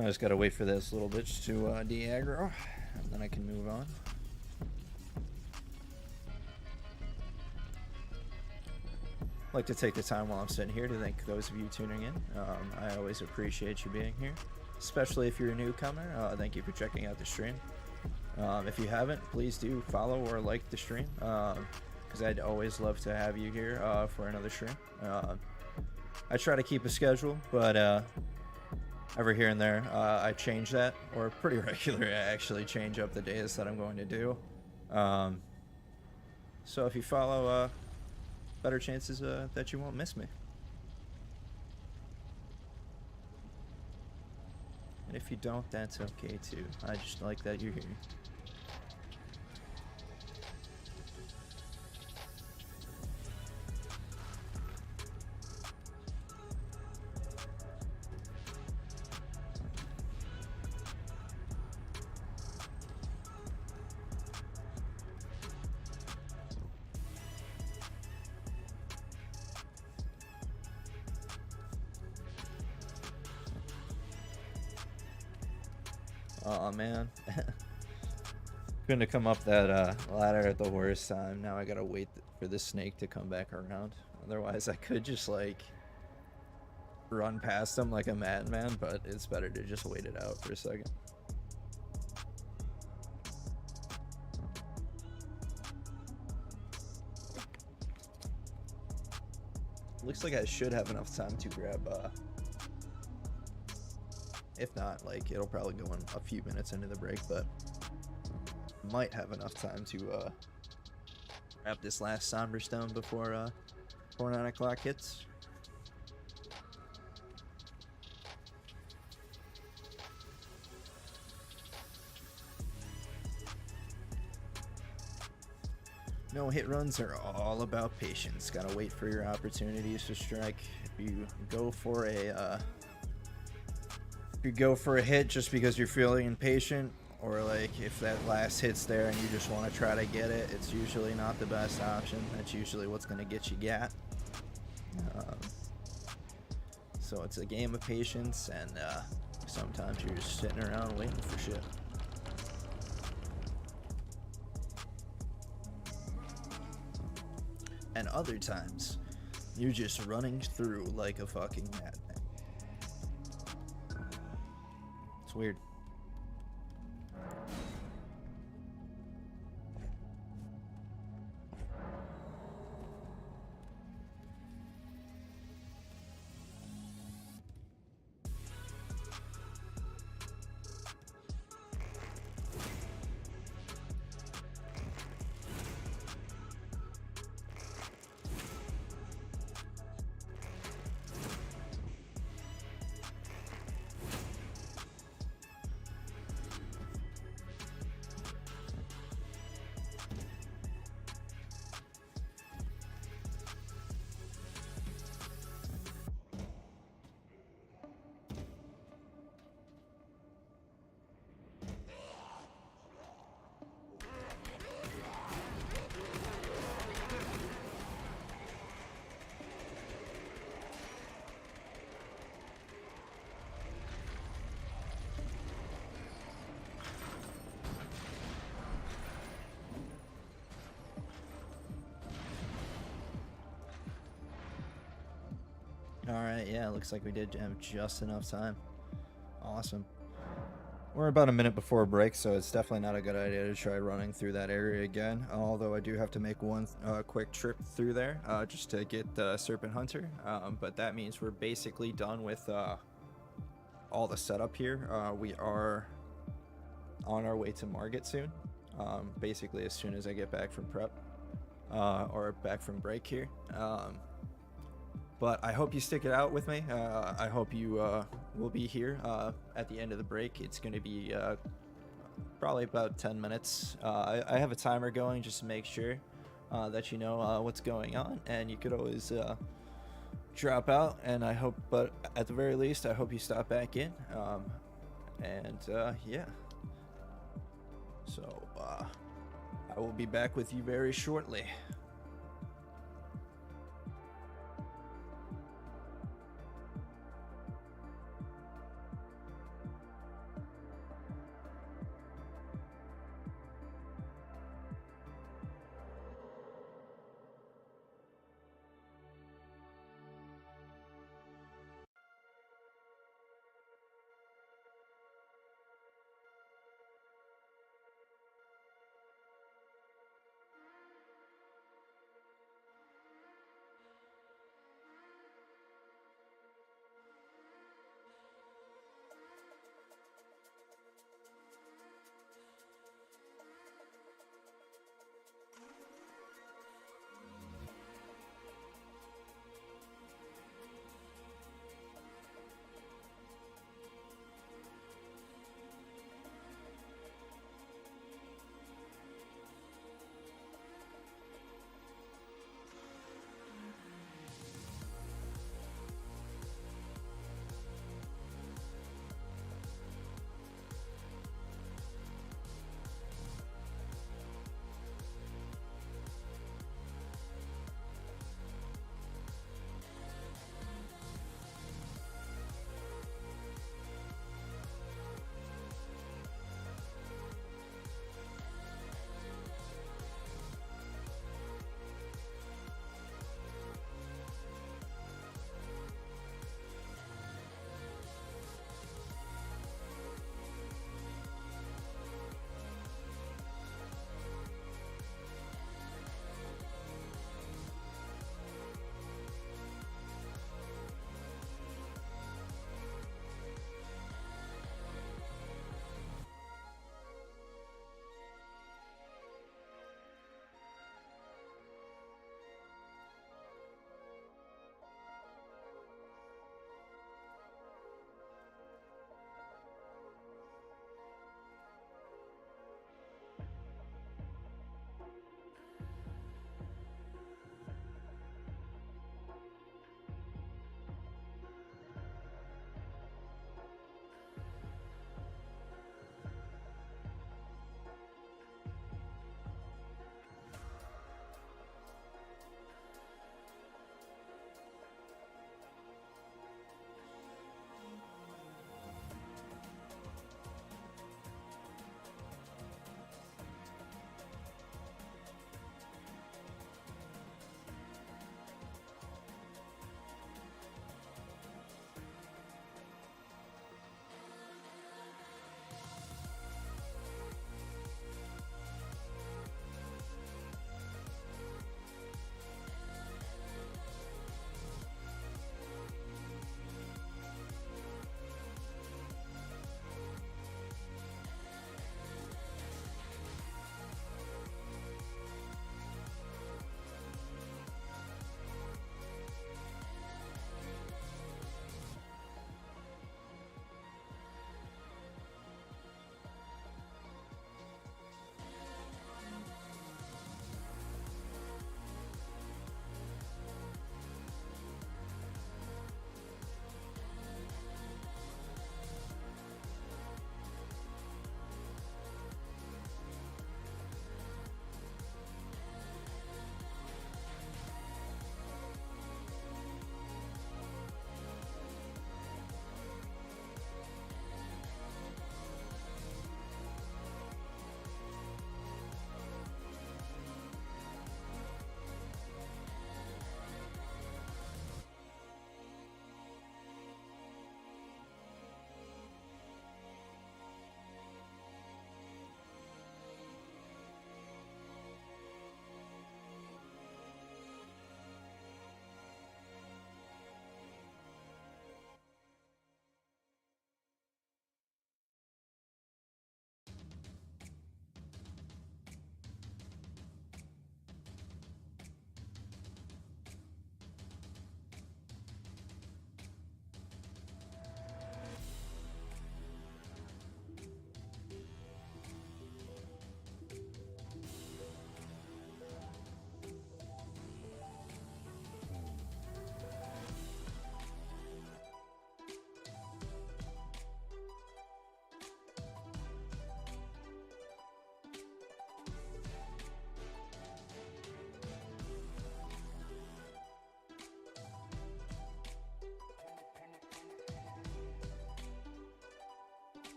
I just gotta wait for this little bitch to de-aggro, and then I can move on. I'd like to take the time while I'm sitting here to thank those of you tuning in. I always appreciate you being here, especially if you're a newcomer. Thank you for checking out the stream. If you haven't, please do follow or like the stream, because I'd always love to have you here for another stream. I try to keep a schedule, but Every here and there, I change that, or pretty regularly I actually change up the days that I'm going to do. So if you follow, better chances that you won't miss me. And if you don't, that's okay too. I just like that you're here. Oh man. Couldn't have come up that ladder at the worst time. Now I gotta wait for the snake to come back around. Otherwise I could just like run past him like a madman, but it's better to just wait it out for a second. Looks like I should have enough time to grab if not, like, it'll probably go in a few minutes into the break, but might have enough time to grab this last somber stone before 9 o'clock hits. No, hit runs are all about patience. Gotta wait for your opportunities to strike. If you go for a hit just because you're feeling impatient, or like if that last hit's there and you just want to try to get it, it's usually not the best option. That's usually what's gonna get you gat. So it's a game of patience, and sometimes you're just sitting around waiting for shit. And other times, you're just running through like a fucking madman. It's weird. Alright, yeah, looks like we did have just enough time. Awesome. We're about a minute before a break, so it's definitely not a good idea to try running through that area again. Although I do have to make one quick trip through there just to get the Serpent Hunter. But that means we're basically done with all the setup here. We are on our way to Margit soon. Basically as soon as I get back from prep or back from break here. But I hope you stick it out with me. I hope you will be here at the end of the break. It's going to be probably about 10 minutes. I have a timer going just to make sure that you know what's going on. And you could always drop out. And I hope, but at the very least, I hope you stop back in. Yeah. So I will be back with you very shortly.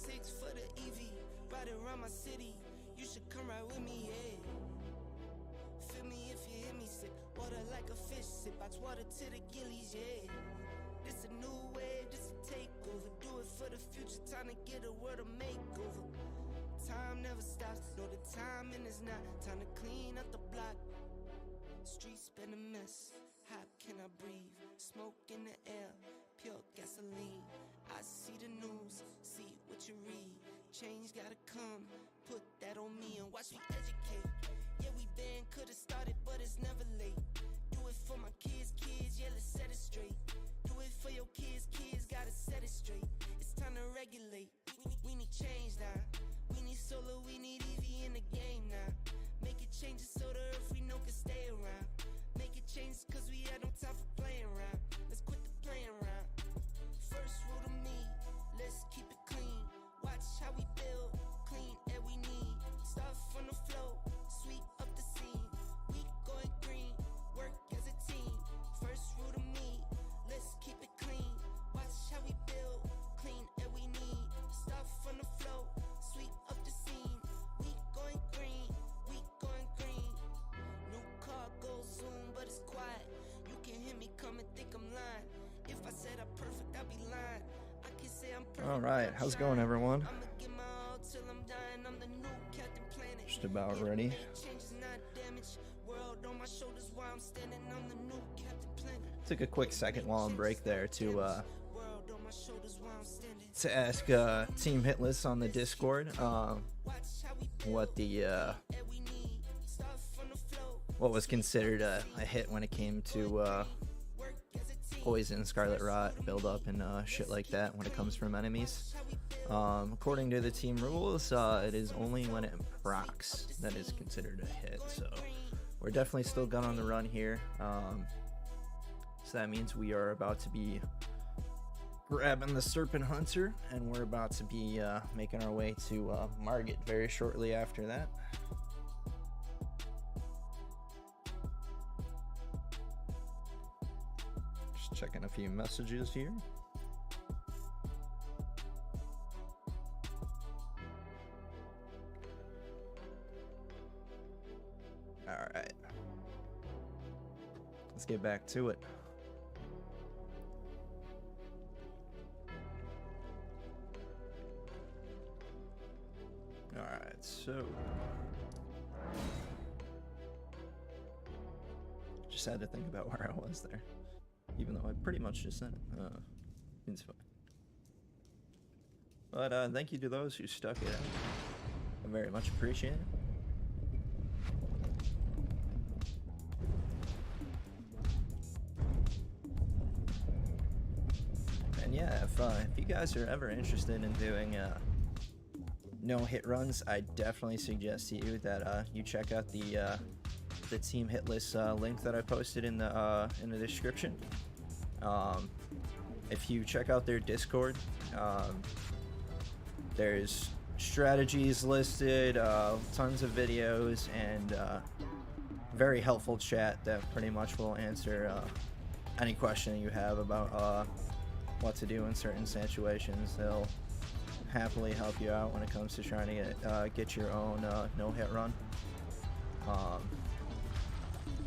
6 for the EV, riding around my city. You should come right with me, yeah. Feel me if you hear me sip water like a fish, sip box water to the gillies, yeah. This a new wave, this a takeover. Do it for the future, time to get a world a makeover. Time never stops, no the timing is not. Time to clean up the block. Streets been a mess, how can I breathe? Smoke in the air, pure gasoline. I see the news, see what you read. Change gotta come, put that on me and watch me educate. Yeah, we been, could've started, but it's never late. Do it for my kids, yeah, let's set it straight. Do it for your kids, gotta set it straight. It's time to regulate, we need change now. We need solar, we need EV in the game now. Make it changes so the earth we know can stay around. Make it changes cause we had no time for playing around. Let's quit the playing around. First rule to me, let's keep it clean. Watch how we build, clean air we need. Start from the flow, sweep up the scene. We going green, work as a team. First rule to me, let's keep it clean. Watch how we build, clean air we need. Start from the flow, sweep up the scene. We going green, we going green. New car goes zoom, but it's quiet. You can hear me come and think I'm lying. If I said I'm perfect, I'd be lying. I can say I'm perfect. All right, how's it going, everyone? I'ma give my all till I'm dying. I'm the new Captain Planet. Just about ready. Changes not damage. World on my shoulders while I'm standing. I'm the new Captain Planet. Took a quick second while on break there to World on my shoulders while I'm standing. ask Team Hitless on the Discord what the what was considered a hit when it came to poison, scarlet rot, build up, and shit like that when it comes from enemies. According to the team rules, it is only when it procs that is considered a hit. So we're definitely still gun on the run here. So that means we are about to be grabbing the Serpent Hunter, and we're about to be making our way to Margit very shortly after that. Just checking a few messages here. All right, let's get back to it. Alright, so just had to think about where I was there, even though I pretty much just said it. It's fine. But thank you to those who stuck it out. I very much appreciate it. And yeah, if you guys are ever interested in doing no hit runs, I definitely suggest to you that you check out the Team Hitless link that I posted in the description. If you check out their Discord, there's strategies listed, tons of videos, and very helpful chat that pretty much will answer any question you have about what to do in certain situations. They'll happily help you out when it comes to trying to get your own no-hit run.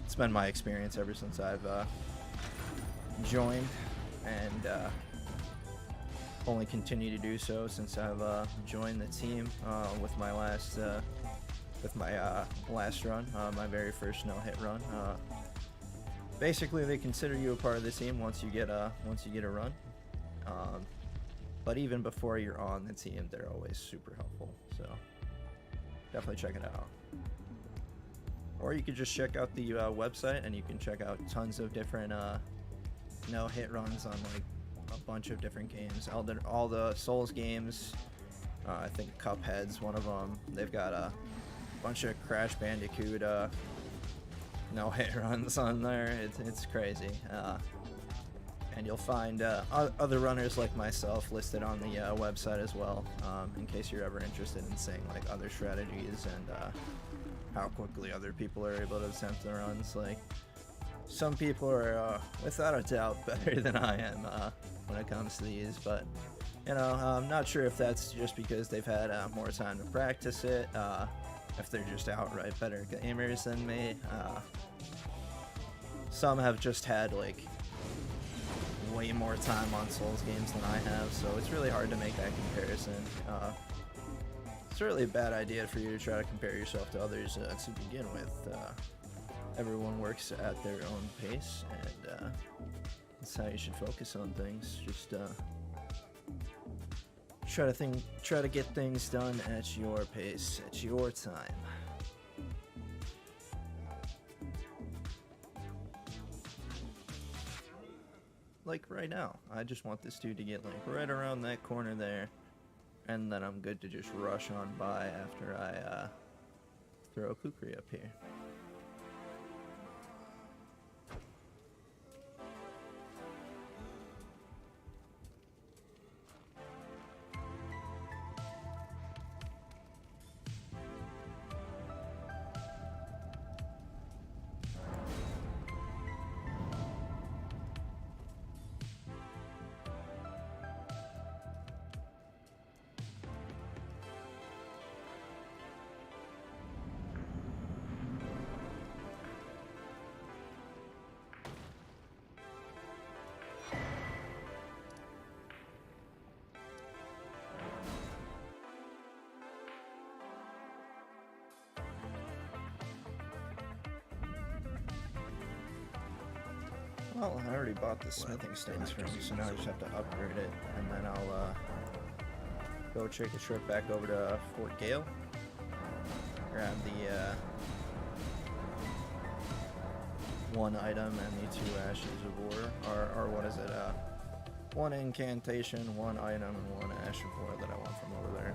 It's been my experience ever since I've joined, and only continue to do so since I've joined the team with my last run, my very first no-hit run. Basically, they consider you a part of the team once you get a run. But even before you're on the team, they're always super helpful. So definitely check it out. Or you could just check out the website, and you can check out tons of different no-hit runs on like a bunch of different games. All the Souls games. I think Cuphead's one of them. They've got a bunch of Crash Bandicoot no-hit runs on there. It's crazy. And you'll find other runners like myself listed on the website as well, in case you're ever interested in seeing like other strategies and how quickly other people are able to attempt the runs. Like, some people are without a doubt better than I am when it comes to these, but You know, I'm not sure if that's just because they've had more time to practice it, if they're just outright better gamers than me. Some have just had, like, way more time on Souls games than I have, so it's really hard to make that comparison. It's really a bad idea for you to try to compare yourself to others to begin with. Everyone works at their own pace, and that's how you should focus on things. Just try to get things done at your pace, at your time. Like right now, I just want this dude to get like right around that corner there, and then I'm good to just rush on by after I throw Kukri up here. Well, I already bought the smithing stones from you, so now I just have to upgrade it, and then I'll go take a trip back over to Fort Gale, grab the one item and the 2 ashes of war, or what is it, 1 incantation, 1 item, and 1 ash of war that I want from over there.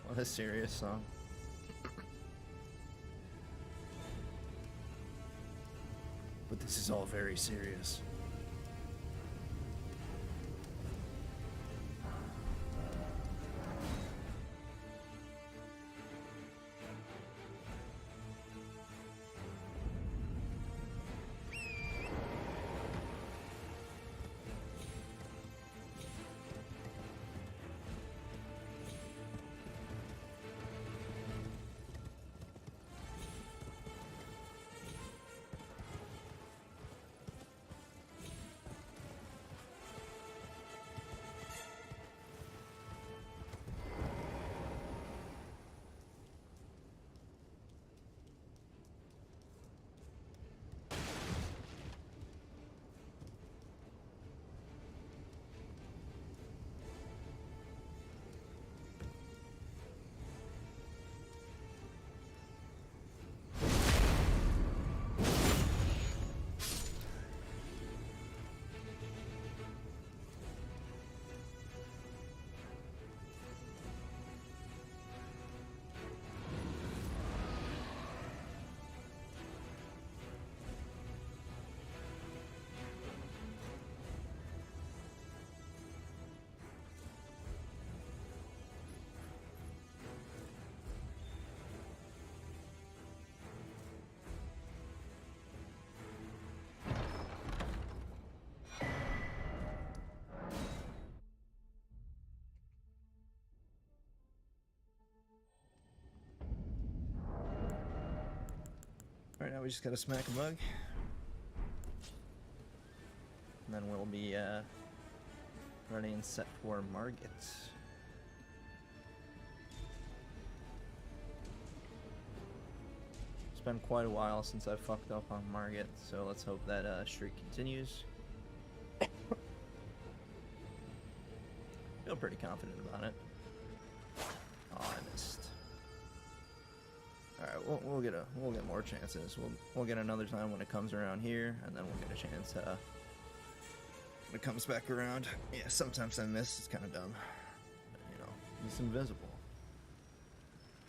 What a serious song. But this is all very serious. we just gotta smack a mug. And then we'll be ready and set for Margit. It's been quite a while since I fucked up on Margit, so let's hope that streak continues. Feel pretty confident about it. Oh, I missed. All right, we'll get more chances. We'll get another time when it comes around here, and then we'll get a chance when it comes back around. Yeah, sometimes I miss. It's kind of dumb. But, you know, he's invisible.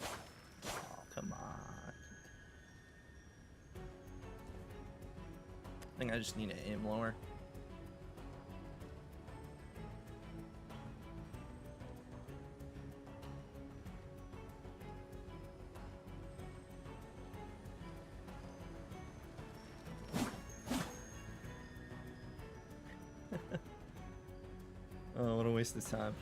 Oh, come on. I think I just need to aim lower. Oh, what a waste of time.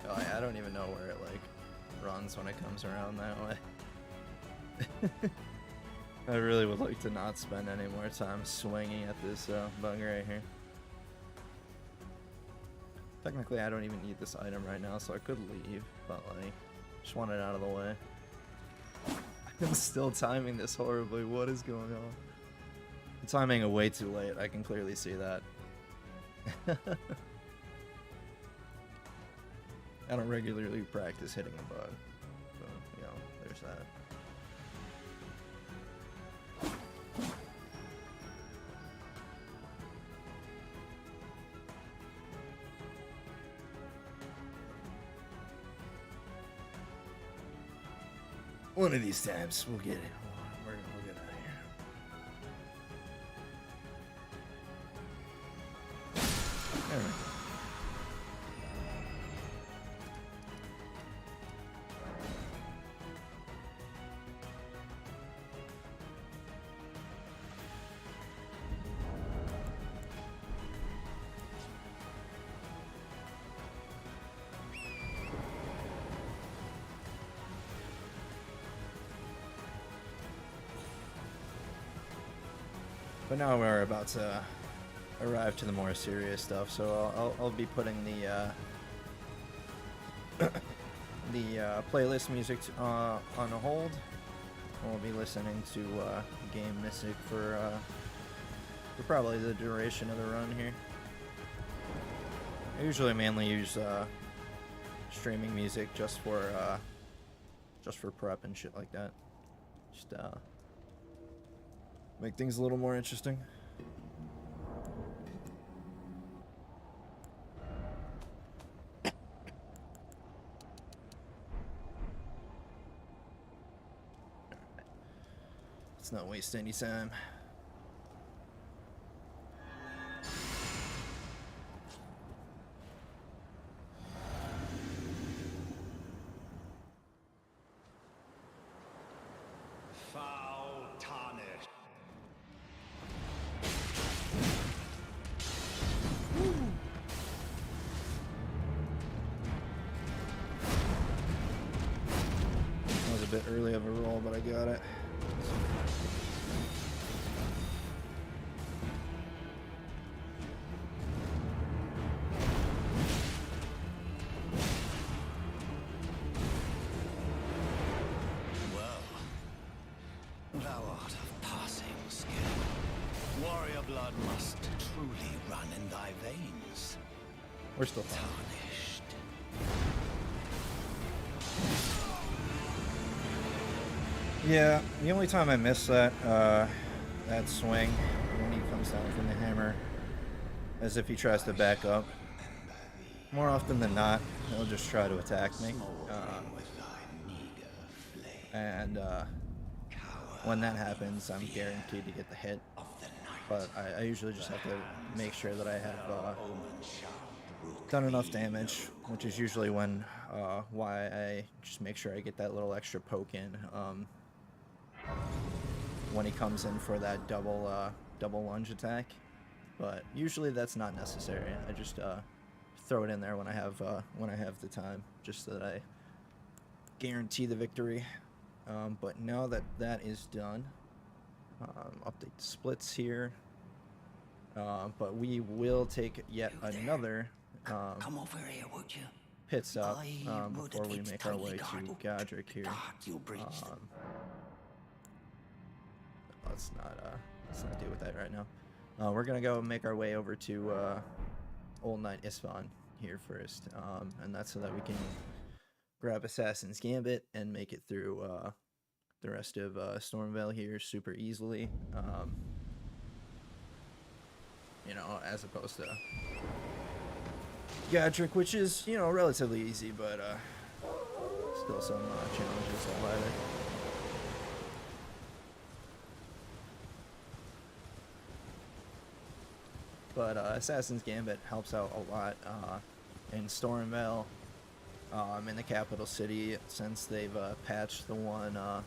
Oh yeah, I don't even know where it like runs when it comes around that way. I really would like to not spend any more time swinging at this bug right here. Technically, I don't even need this item right now, so I could leave, but like, just want it out of the way. I'm still timing this horribly. What is going on? I'm timing it way too late. I can clearly see that. I don't regularly practice hitting a bug, so you know, there's that. One of these times, we'll get it. We'll get out of here. There we go. But now we're about to arrive to the more serious stuff, so I'll be putting the playlist music on a hold. We'll be listening to game music for probably the duration of the run here. I usually mainly use streaming music just for prep and shit like that. Just make things a little more interesting. Let's not waste any time. Foul tarnish. That was a bit early of a roll, but I got it. Thou art of passing skill. Warrior blood must truly run in thy veins. We're still fine. Tarnished. Yeah, the only time I miss that swing when he comes down from the hammer, as if he tries to back up. More often than not, he'll just try to attack me. And when that happens, I'm guaranteed to get the hit. But I usually just have to make sure that I have done enough damage, which is usually when why I just make sure I get that little extra poke in when he comes in for that double lunge attack, but usually that's not necessary. I just throw it in there when I have the time, just so that I guarantee the victory. But now that that is done, update the splits here. But we will take yet another Come over here, would you? pit stop I would. before we It's make our totally way to guarded. Godric here. You'll breach them. Let's not deal with that right now. We're gonna go make our way over to Old Knight Isfahan here first, and that's so that we can grab Assassin's Gambit and make it through the rest of Stormvale here super easily. You know, as opposed to Godric, which is, you know, relatively easy, but still some challenges all lie there. But Assassin's Gambit helps out a lot in Stormvale, in the capital city, since they've patched the one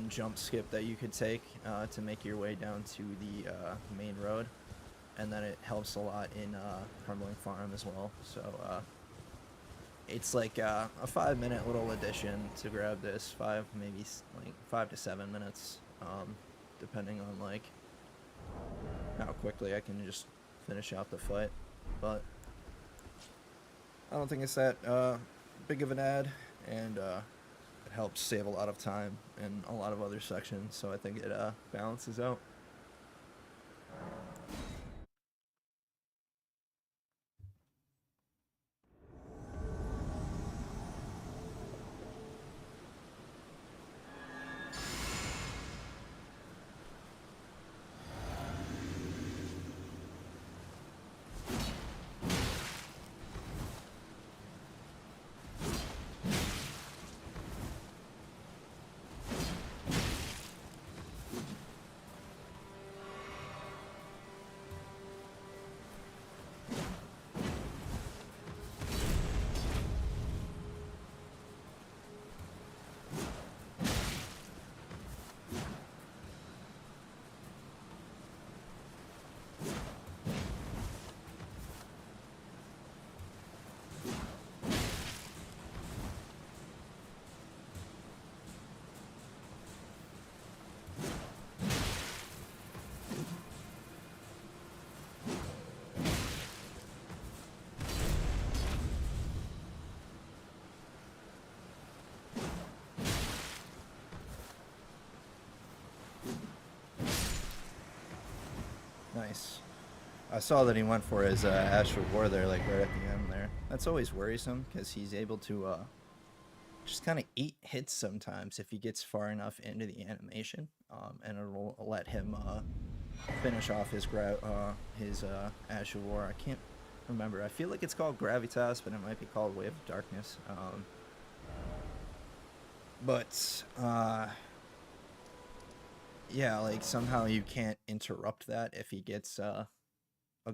jump skip that you could take to make your way down to the main road, and then it helps a lot in Crumbling Farm as well. So it's like a 5-minute little addition to grab this, maybe like 5 to 7 minutes, depending on like how quickly I can just finish out the fight. But I don't think it's that big of an ad, and it helps save a lot of time in a lot of other sections, so I think it balances out. Nice. I saw that he went for his Astral War there, like right at the end there. That's always worrisome, because he's able to just kind of eat hits sometimes if he gets far enough into the animation, and it'll let him finish off his Astral War. I can't remember. I feel like it's called Gravitas, but it might be called Wave of Darkness. Yeah, like somehow you can't interrupt that if he gets a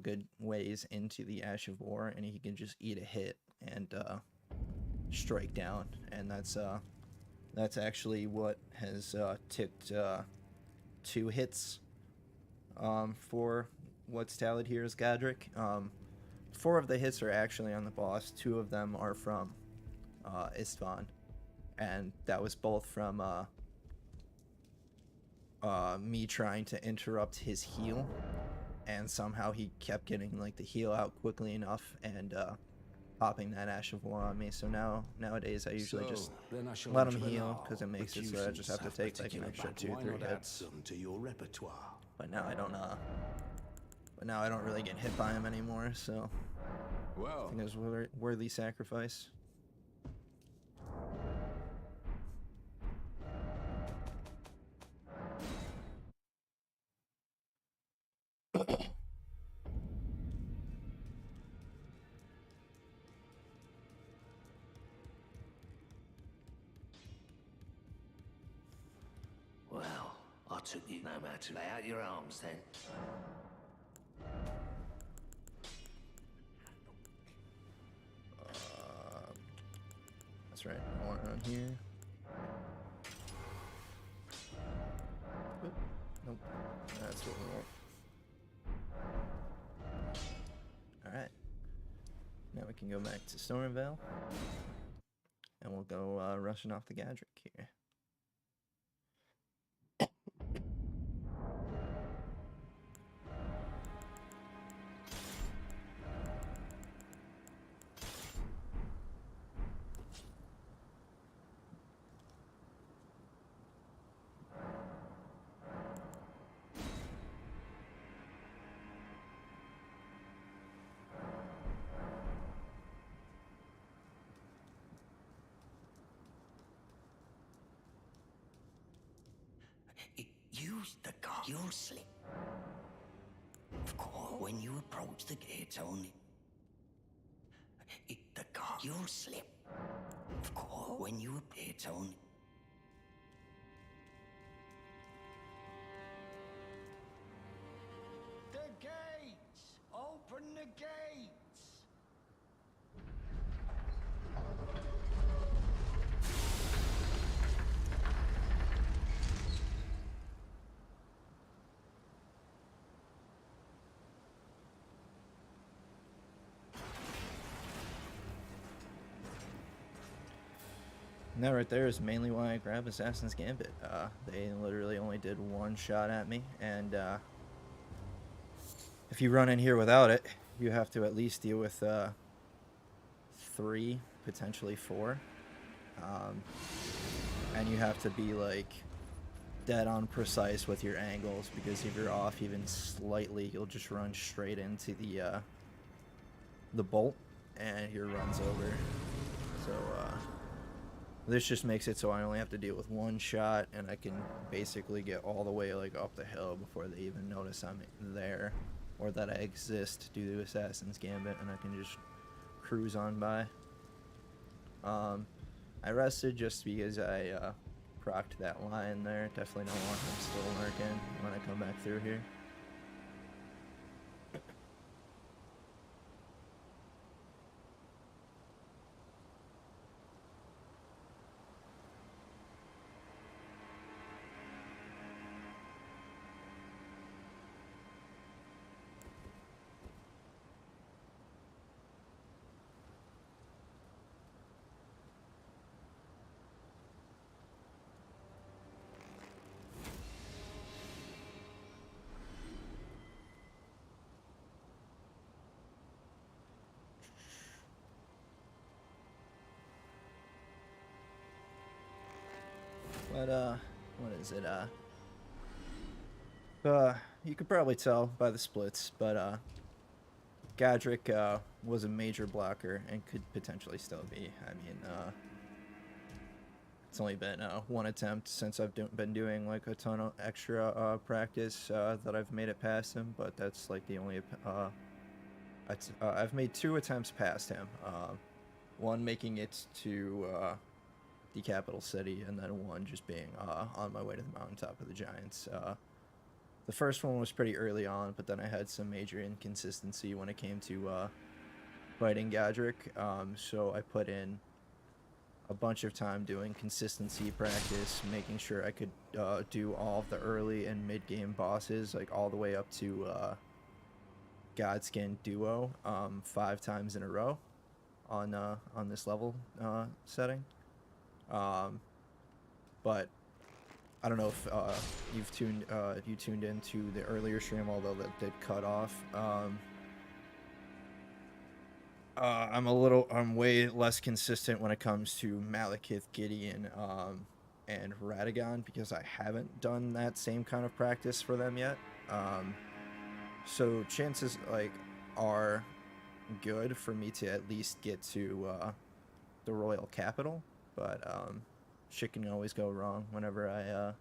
good ways into the Ash of War, and he can just eat a hit and strike down, and that's actually what has tipped 2 hits for what's tallied here as Godric. 4 of the hits are actually on the boss. 2 of them are from Istvan, and that was both from me trying to interrupt his heal, and somehow he kept getting like the heal out quickly enough and popping that Ash of War on me. So nowadays I usually just let him heal, because it makes it so that I just have to take like an extra 2-3 hits. To your repertoire. But now I don't really get hit by him anymore, so Well, I think it was a worthy sacrifice. Well, I took you no matter. Lay out your arms then. That's right, I want it on here. Oop, nope, that's what we want. can go back to Stormvale, and we'll go rushing off the Gadrick here. Use the car. You'll slip. Of course, when you approach the gate only. The car. You'll slip. Of course, when you appear only. The gates! Open the gates! And that right there is mainly why I grab Assassin's Gambit. They literally only did one shot at me, and if you run in here without it, you have to at least deal with 3, potentially 4. And you have to be like dead on precise with your angles, because if you're off even slightly, you'll just run straight into the bolt, and your run's over. So this just makes it so I only have to deal with one shot, and I can basically get all the way like up the hill before they even notice I'm there, or that I exist due to Assassin's Gambit, and I can just cruise on by. I rested just because I procced that lion there. Definitely don't want him still lurking when I come back through here. But, what is it, you could probably tell by the splits, but, Gadrick, was a major blocker and could potentially still be. I mean, it's only been, 1 attempt since I've been doing, like, a ton of extra, practice, that I've made it past him, but that's, like, the only, I've made 2 attempts past him, one making it to, the capital city, and then one just being on my way to the Mountaintop of the Giants. The first one was pretty early on, but then I had some major inconsistency when it came to fighting Gadrick, so I put in a bunch of time doing consistency practice, making sure I could do all of the early and mid-game bosses, like all the way up to Godskin Duo 5 times in a row on this level setting. But I don't know if you tuned into the earlier stream, although that did cut off. I'm way less consistent when it comes to Malekith, Gideon, and Radagon, because I haven't done that same kind of practice for them yet. So chances like are good for me to at least get to the royal capital, but shit can always go wrong whenever I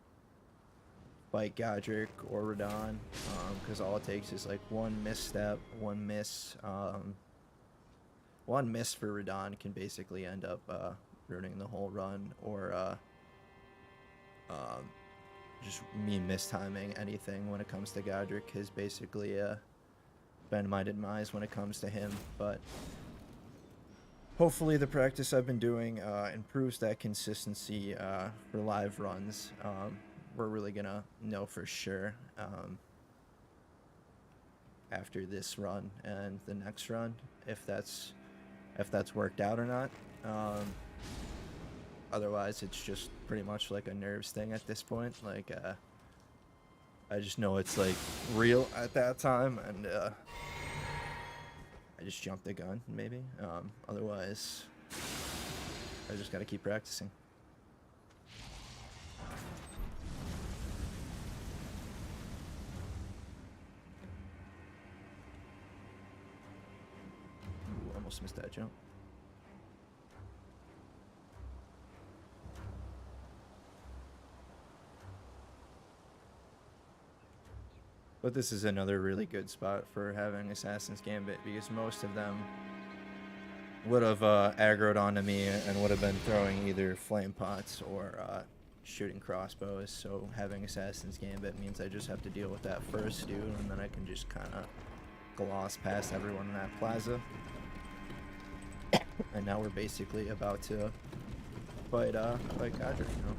fight Gadrick or Radon, because all it takes is like one misstep, one miss for Radon can basically end up ruining the whole run, or just me mistiming anything when it comes to Gadrick has basically been my demise when it comes to him. But hopefully the practice I've been doing improves that consistency for live runs. We're really gonna know for sure after this run and the next run if that's if that's worked out or not. Otherwise, it's just pretty much like a nerves thing at this point. Like, I just know it's like real at that time, and I just jumped the gun, maybe. Otherwise, I just gotta keep practicing. Ooh, almost missed that jump. But this is another really good spot for having Assassin's Gambit, because most of them would have aggroed onto me and would have been throwing either flame pots or shooting crossbows. So having Assassin's Gambit means I just have to deal with that first dude, and then I can just kind of gloss past everyone in that plaza. And now we're basically about to fight Godric, you know.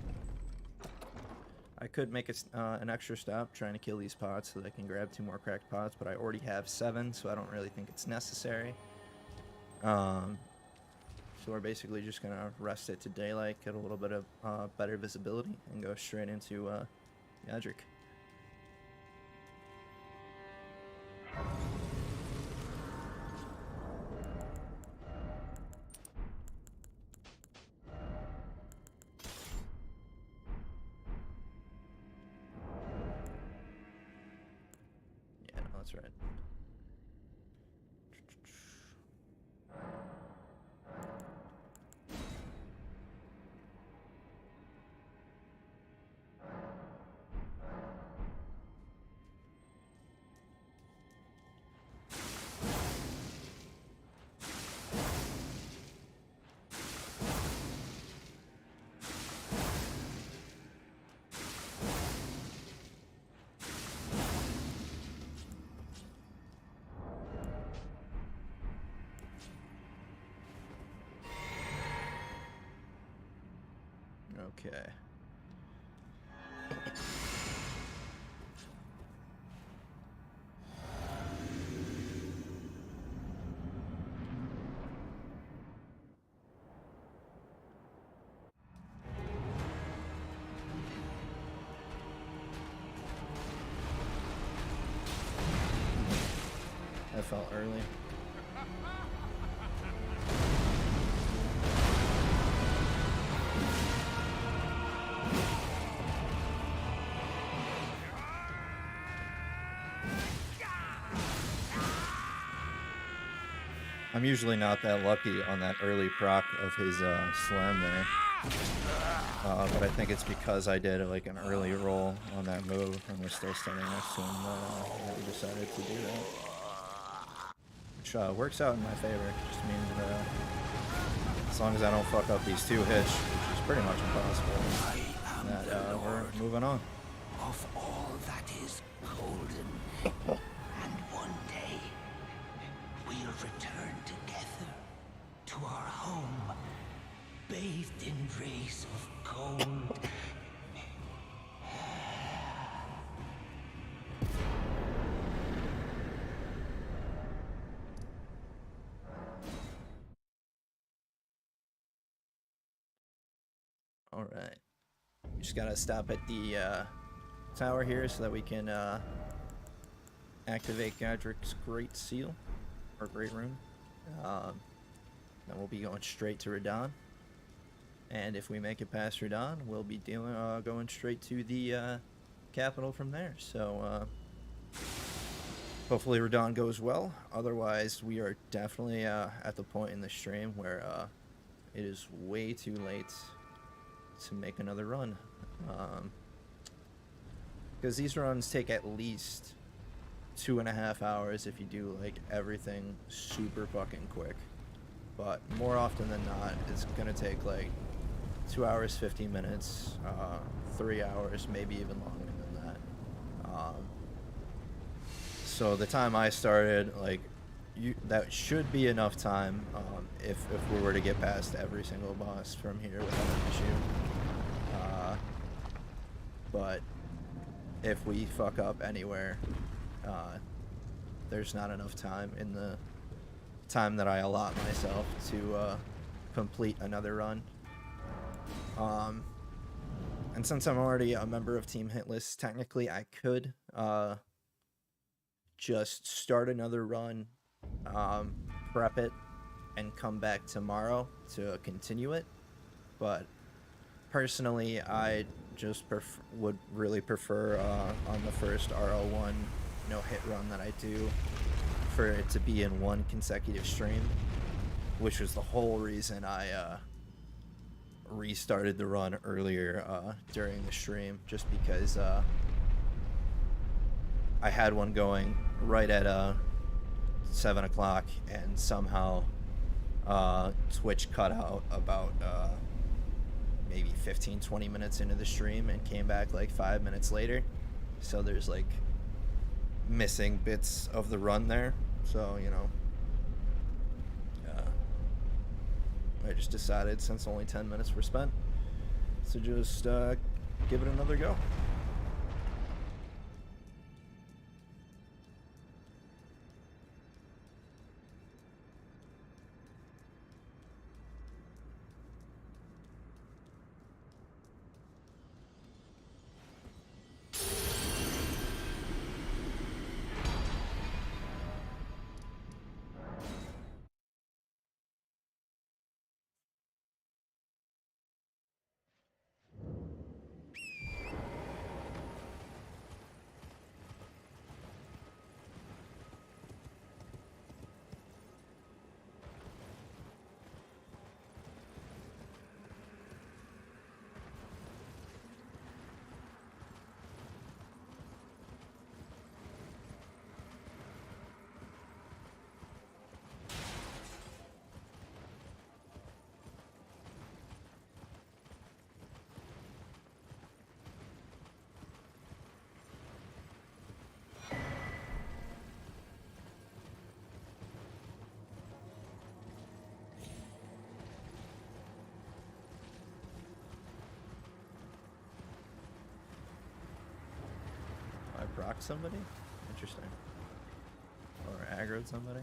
I could make an extra stop trying to kill these pots so that I can grab 2 more cracked pots, but I already have 7, so I don't really think it's necessary. So we're basically just going to rest it to daylight, get a little bit of better visibility, and go straight into Godric. Yeah, no, that's right. Okay. I felt early. I'm usually not that lucky on that early proc of his slam there. But I think it's because I did like an early roll on that move and we're still standing next to him that we decided to do that. Which works out in my favor. It just means that as long as I don't fuck up these 2 hits, which is pretty much impossible, that we're moving on. Of all that is golden, and one day we'll return together to our home, bathed in rays of gold. All right, we just gotta stop at the tower here so that we can activate Godric's Great Seal, or Great Rune. Then we'll be going straight to Radahn, and if we make it past Radahn, we'll be going straight to the capital from there. So hopefully Radahn goes well. Otherwise, we are definitely at the point in the stream where it is way too late to make another run, because these runs take at least 2.5 hours if you do like everything super fucking quick, but more often than not it's gonna take like 2 hours 15 minutes, 3 hours, maybe even longer than that. So the time I started, like, that should be enough time if we were to get past every single boss from here without an issue. But if we fuck up anywhere, there's not enough time in the time that I allot myself to complete another run. And since I'm already a member of Team Hitless, technically I could just start another run, prep it, and come back tomorrow to continue it. But personally, I just would really prefer on the first RL1 no-hit run that I do for it to be in one consecutive stream, which was the whole reason I restarted the run earlier during the stream, just because I had one going right at 7 o'clock, and somehow Twitch cut out about maybe 15-20 minutes into the stream and came back like 5 minutes later. So there's like missing bits of the run there. So, you know, I just decided, since only 10 minutes were spent, to just give it another go. Proc somebody? Interesting. Or aggroed somebody?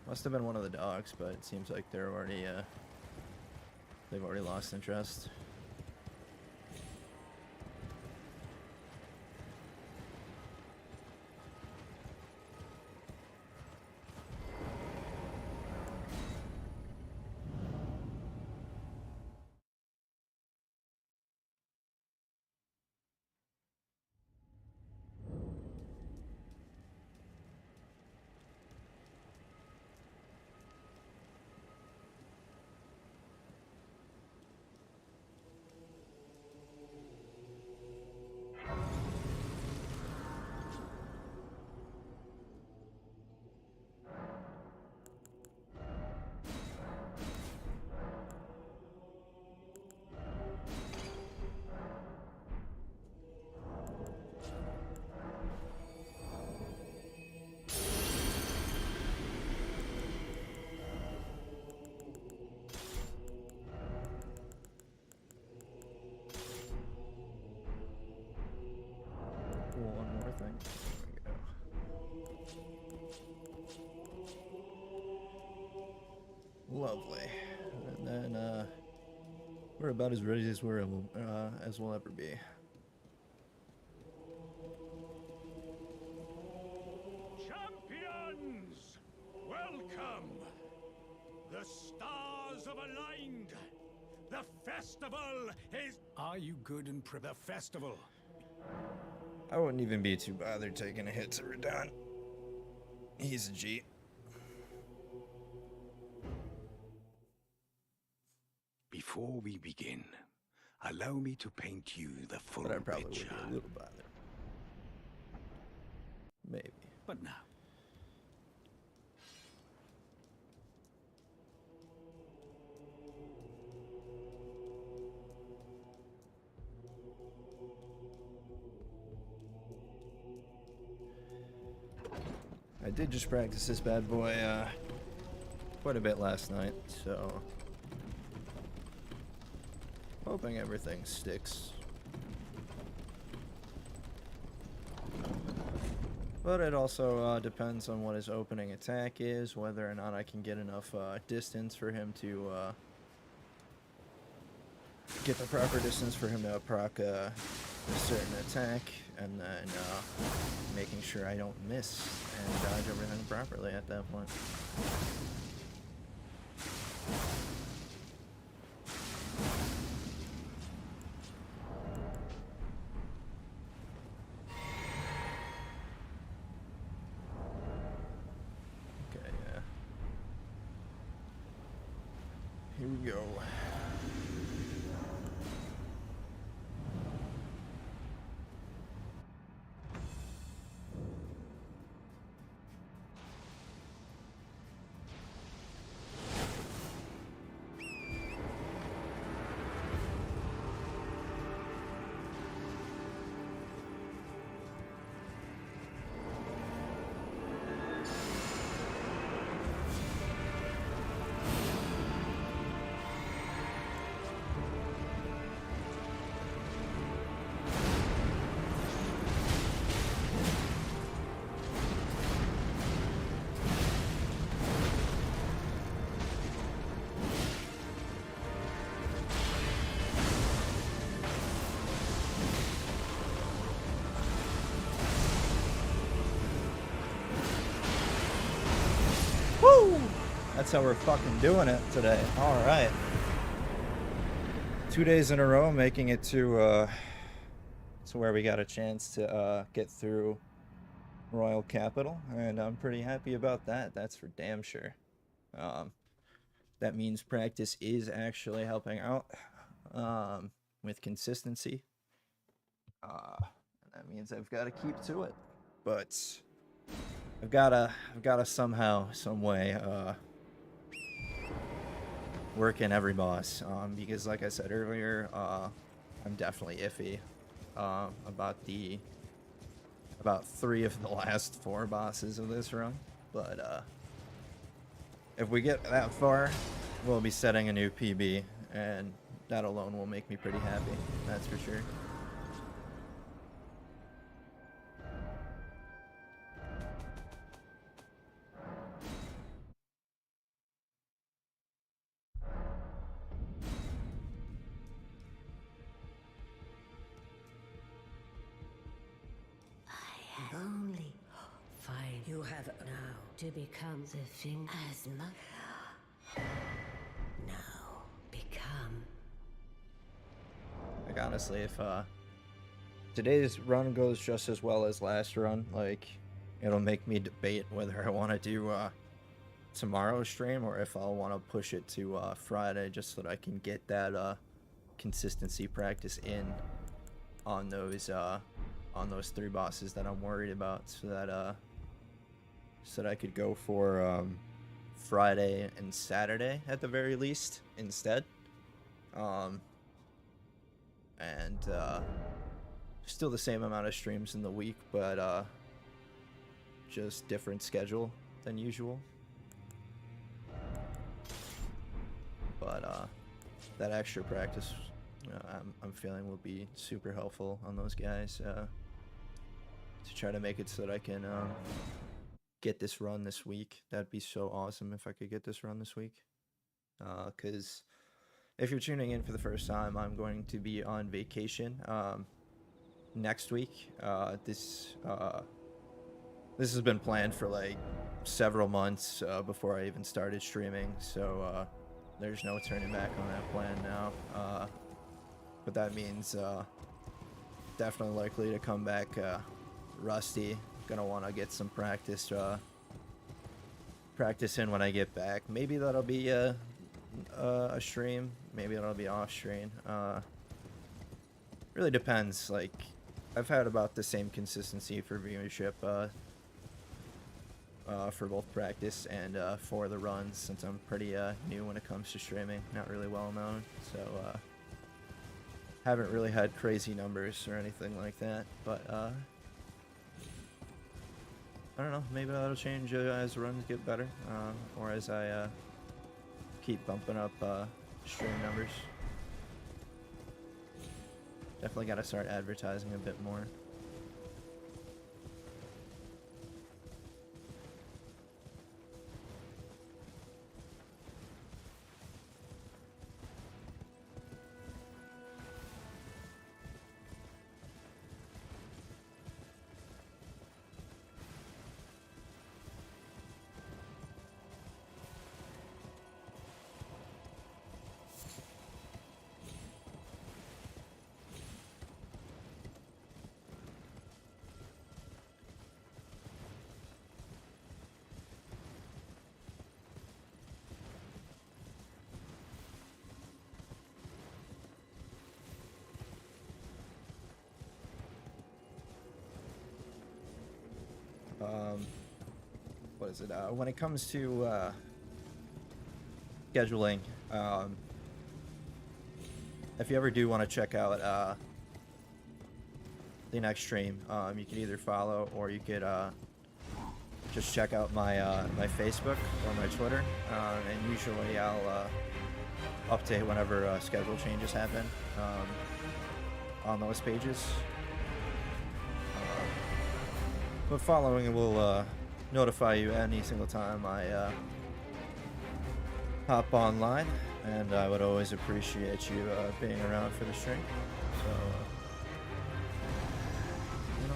Must have been one of the dogs, but it seems like they're already they've already lost interest. One more thing. There we go. Lovely. And then we're about as ready as we'll ever be. Champions, welcome. The stars have aligned. The festival is. Are you good and The festival. I wouldn't even be too bothered taking a hit to Radon. He's a G. Before we begin, allow me to paint you the full But I probably would picture. be a little bothered. Maybe. But now, I did just practice this bad boy quite a bit last night, so hoping everything sticks. But it also depends on what his opening attack is, whether or not I can get enough distance for him to get the proper distance for him to proc a certain attack, and then making sure I don't miss and dodge everything properly at that point. Okay, yeah. Here we go. Woo! That's how we're fucking doing it today. All right. 2 days in a row making it to where we got a chance to get through Royal Capital, and I'm pretty happy about that. That's for damn sure. That means practice is actually helping out with consistency. That means I've got to keep to it, but I've gotta somehow, some way, work in every boss. Because like I said earlier, I'm definitely iffy about 3 of the last 4 bosses of this run. But if we get that far, we'll be setting a new PB, and that alone will make me pretty happy. That's for sure. Only fine. You have now to become the thing as much. Now become. Like honestly, if today's run goes just as well as last run, like it'll make me debate whether I want to do tomorrow's stream or if I'll want to push it to Friday, just so that I can get that consistency practice in on those 3 bosses that I'm worried about, so that I could go for Friday and Saturday at the very least instead. And still the same amount of streams in the week, but just different schedule than usual. But that extra practice, I'm feeling, will be super helpful on those guys to try to make it so that I can get this run this week. That'd be so awesome if I could get this run this week. Because if you're tuning in for the first time, I'm going to be on vacation next week. This has been planned for like several months before I even started streaming, so there's no turning back on that plan now. But that means definitely likely to come back rusty. Gonna want to get some practice in when I get back. Maybe that'll be a stream. Maybe that'll be off stream. Really depends. Like, I've had about the same consistency for viewership for both practice and for the runs, since I'm pretty new when it comes to streaming. Not really well known, so haven't really had crazy numbers or anything like that. But I don't know, maybe that'll change as runs get better, or as I keep bumping up stream numbers. Definitely got to start advertising a bit more. what is it? When it comes to scheduling, if you ever do want to check out the next stream, you can either follow or you could just check out my my Facebook or my Twitter, and usually I'll update whenever schedule changes happen on those pages. But following will notify you any single time I hop online, and I would always appreciate you being around for the stream. So, you know.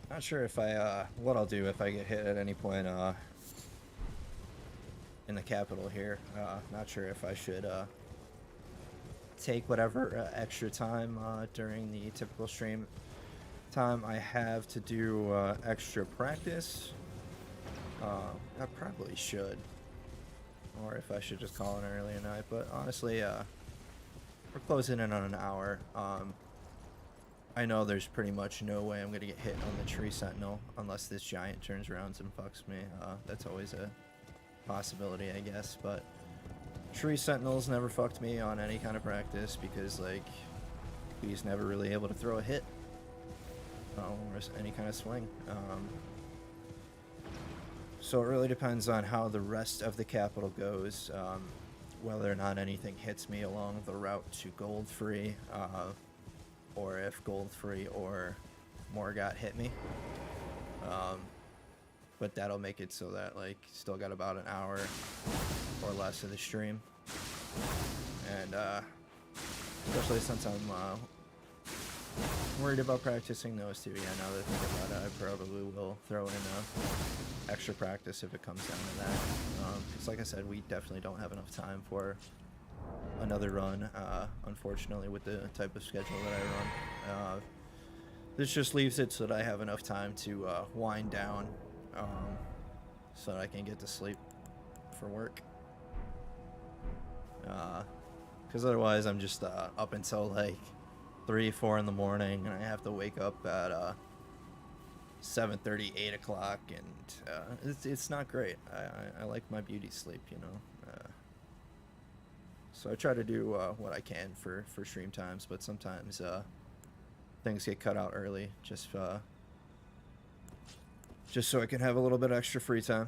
Not sure if I, what I'll do if I get hit at any point, in the capital here. Not sure if I should, take whatever extra time, during the typical stream time I have to do, extra practice. I probably should. Or if I should just call it an earlier night, but honestly, we're closing in on an hour. I know there's pretty much no way I'm going to get hit on the tree sentinel unless this giant turns around and fucks me. That's always a possibility, I guess, but tree sentinels never fucked me on any kind of practice because, like, he's never really able to throw a hit or any kind of swing. So it really depends on how the rest of the capital goes, whether or not anything hits me along the route to gold free, or if gold free or Morgot hit me. But that'll make it so that, like, still got about an hour or less of the stream. And especially since I'm worried about practicing those two. Yeah, now that I think about it, I probably will throw in extra practice if it comes down to that. Because like I said, we definitely don't have enough time for another run, unfortunately, with the type of schedule that I run. This just leaves it so that I have enough time to wind down, so that I can get to sleep for work. Because otherwise I'm just up until like 3, 4 in the morning, and I have to wake up at 7:30, 8 o'clock, and it's not great. I like my beauty sleep, you know. So I try to do what I can for stream times, but sometimes things get cut out early just so I can have a little bit extra free time.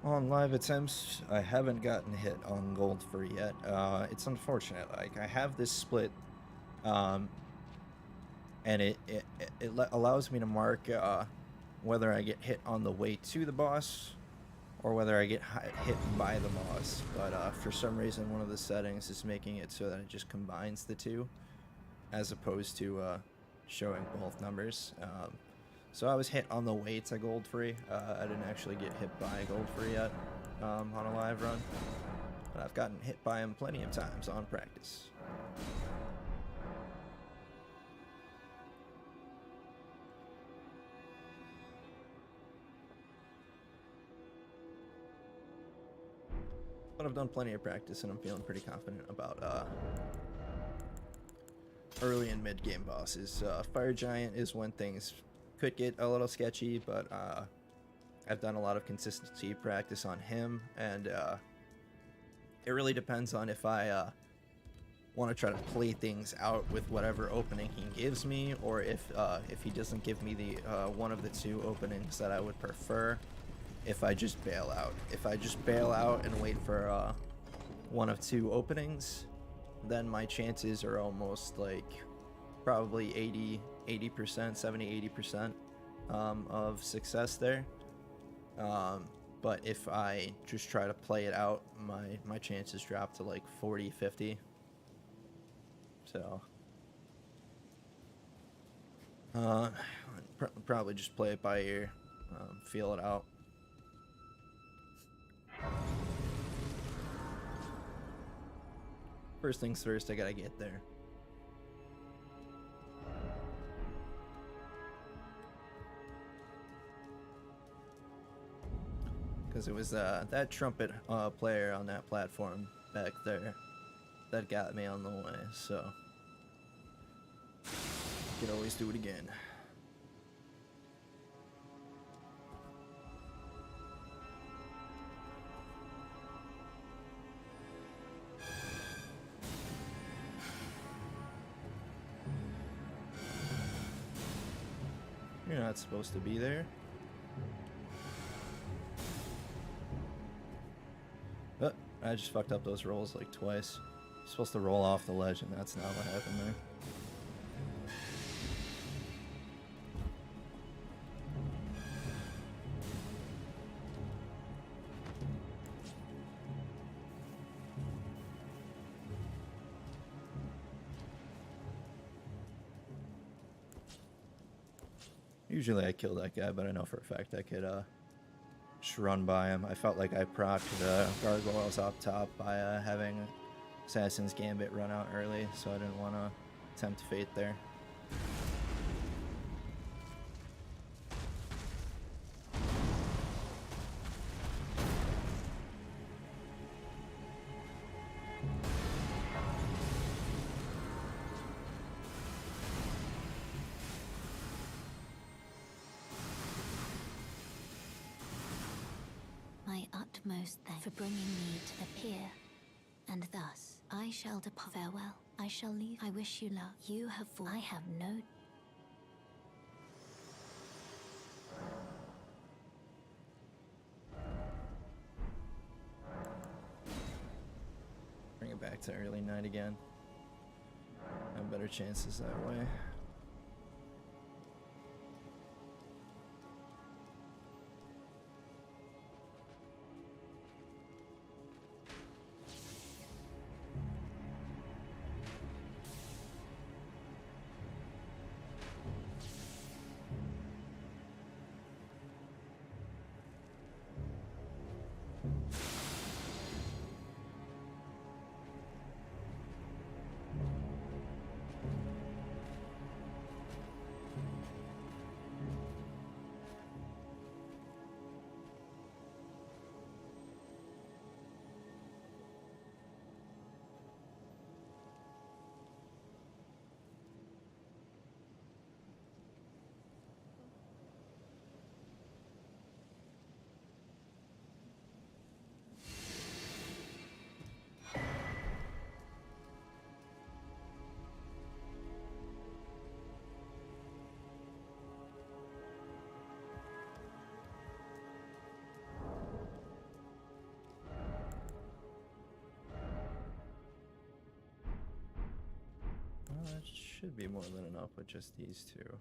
On live attempts, I haven't gotten hit on gold free yet. It's unfortunate. Like, I have this split, and and it allows me to mark whether I get hit on the way to the boss or whether I get hit by the boss. But for some reason, one of the settings is making it so that it just combines the two, as opposed to showing both numbers. So I was hit on the way to gold free. I didn't actually get hit by gold free yet on a live run, but I've gotten hit by him plenty of times on practice. But I've done plenty of practice, and I'm feeling pretty confident about early and mid game bosses. Fire Giant is when things could get a little sketchy, but I've done a lot of consistency practice on him, and it really depends on if I want to try to play things out with whatever opening he gives me, or if he doesn't give me the one of the two openings that I would prefer, if I just bail out. If I just bail out and wait for one of two openings, then my chances are almost like probably 80%, 70, 80% of success there. But if I just try to play it out, my chances drop to like 40, 50. So probably just play it by ear, feel it out. First things first, I gotta get there. Because it was that trumpet player on that platform back there that got me on the way, so you can always do it again. You're not supposed to be there. Oh, I just fucked up those rolls like twice. I'm supposed to roll off the ledge, and that's not what happened there. Usually I kill that guy, but I know for a fact I could just run by him. I felt like I procced the gargoyles up top by having Assassin's Gambit run out early, so I didn't want to tempt fate there. My utmost thanks for bringing me to the pier, and thus I shall depart. Farewell. I shall leave. I wish you luck. You have fought. I have no. Bring it back to early night again. Have better chances that way. should be more than enough with just these two.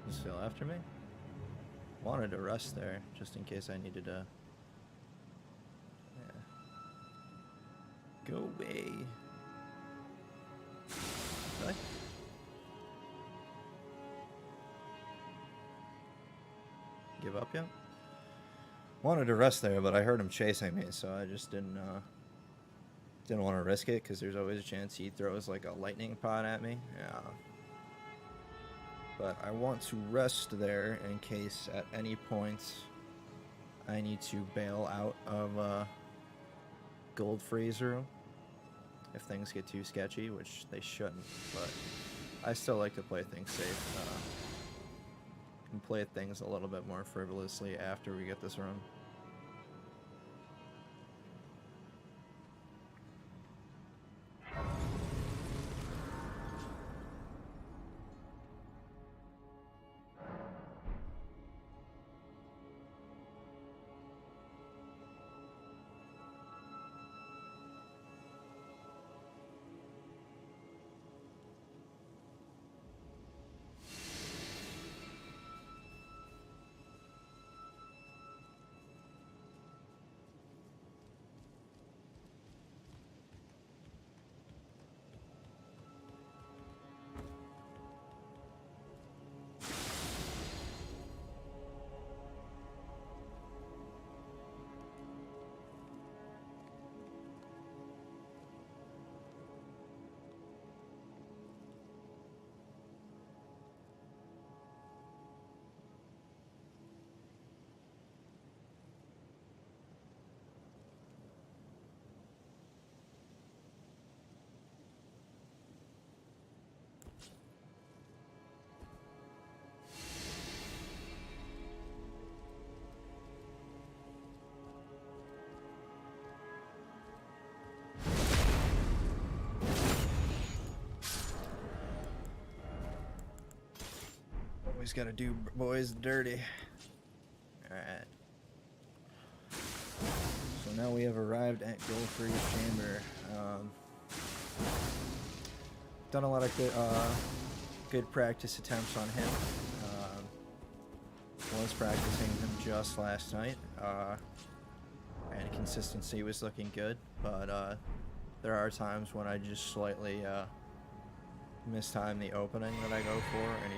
Still after me? Wanted to rest there, just in case I needed to... Yeah. Go away. Really? Give up yet? Wanted to rest there, but I heard him chasing me, so I just didn't want to risk it, because there's always a chance he throws like a lightning pod at me. Yeah. But I want to rest there in case at any point I need to bail out of Gold Freeze Room if things get too sketchy, which they shouldn't, but I still like to play things safe and play things a little bit more frivolously after we get this run. Always gotta do boys dirty. Alright. So now we have arrived at Gold Freeze Chamber. Done a lot of good practice attempts on him. Was practicing him just last night. And consistency was looking good, but there are times when I just slightly mistime the opening that I go for, and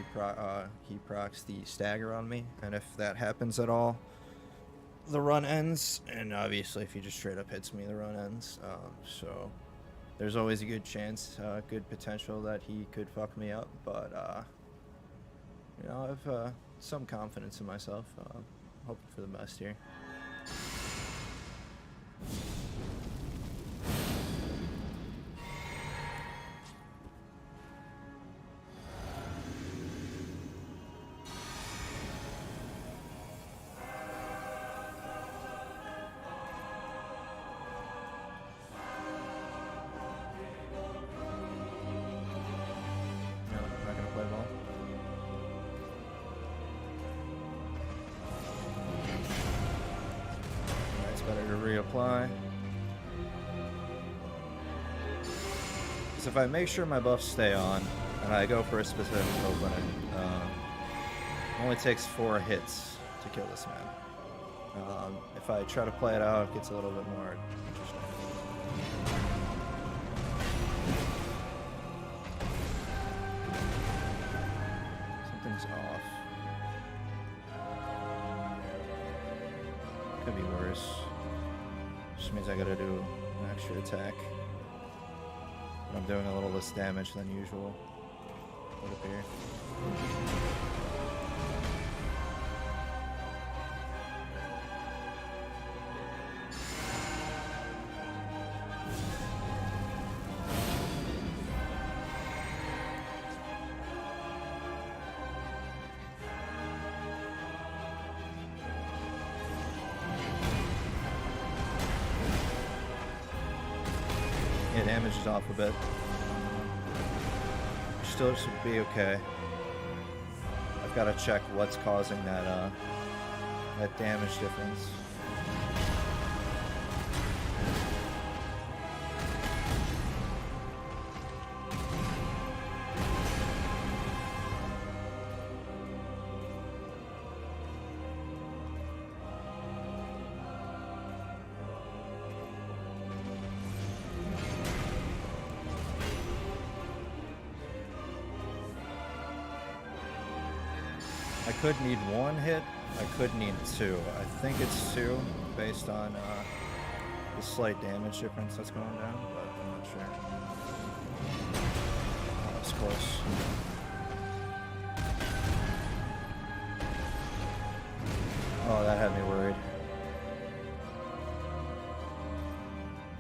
he procs the stagger on me, and if that happens at all, the run ends, and obviously if he just straight up hits me, the run ends. So there's always a good chance, good potential that he could fuck me up, but you know, I have some confidence in myself. Hoping for the best here. Reapply. Because if I make sure my buffs stay on and I go for a specific opening, it only takes 4 hits to kill this man. If I try to play it out, it gets a little bit more interesting. Something's off. Could be worse. Just means I gotta do an extra attack. But I'm doing a little less damage than usual, would appear. Yeah, damage is off a bit. Still should be okay. I've got to check what's causing that that damage difference. I could need one hit, I could need two. I think it's two, based on the slight damage difference that's going down, but I'm not sure. Oh, that's close. Oh, that had me worried.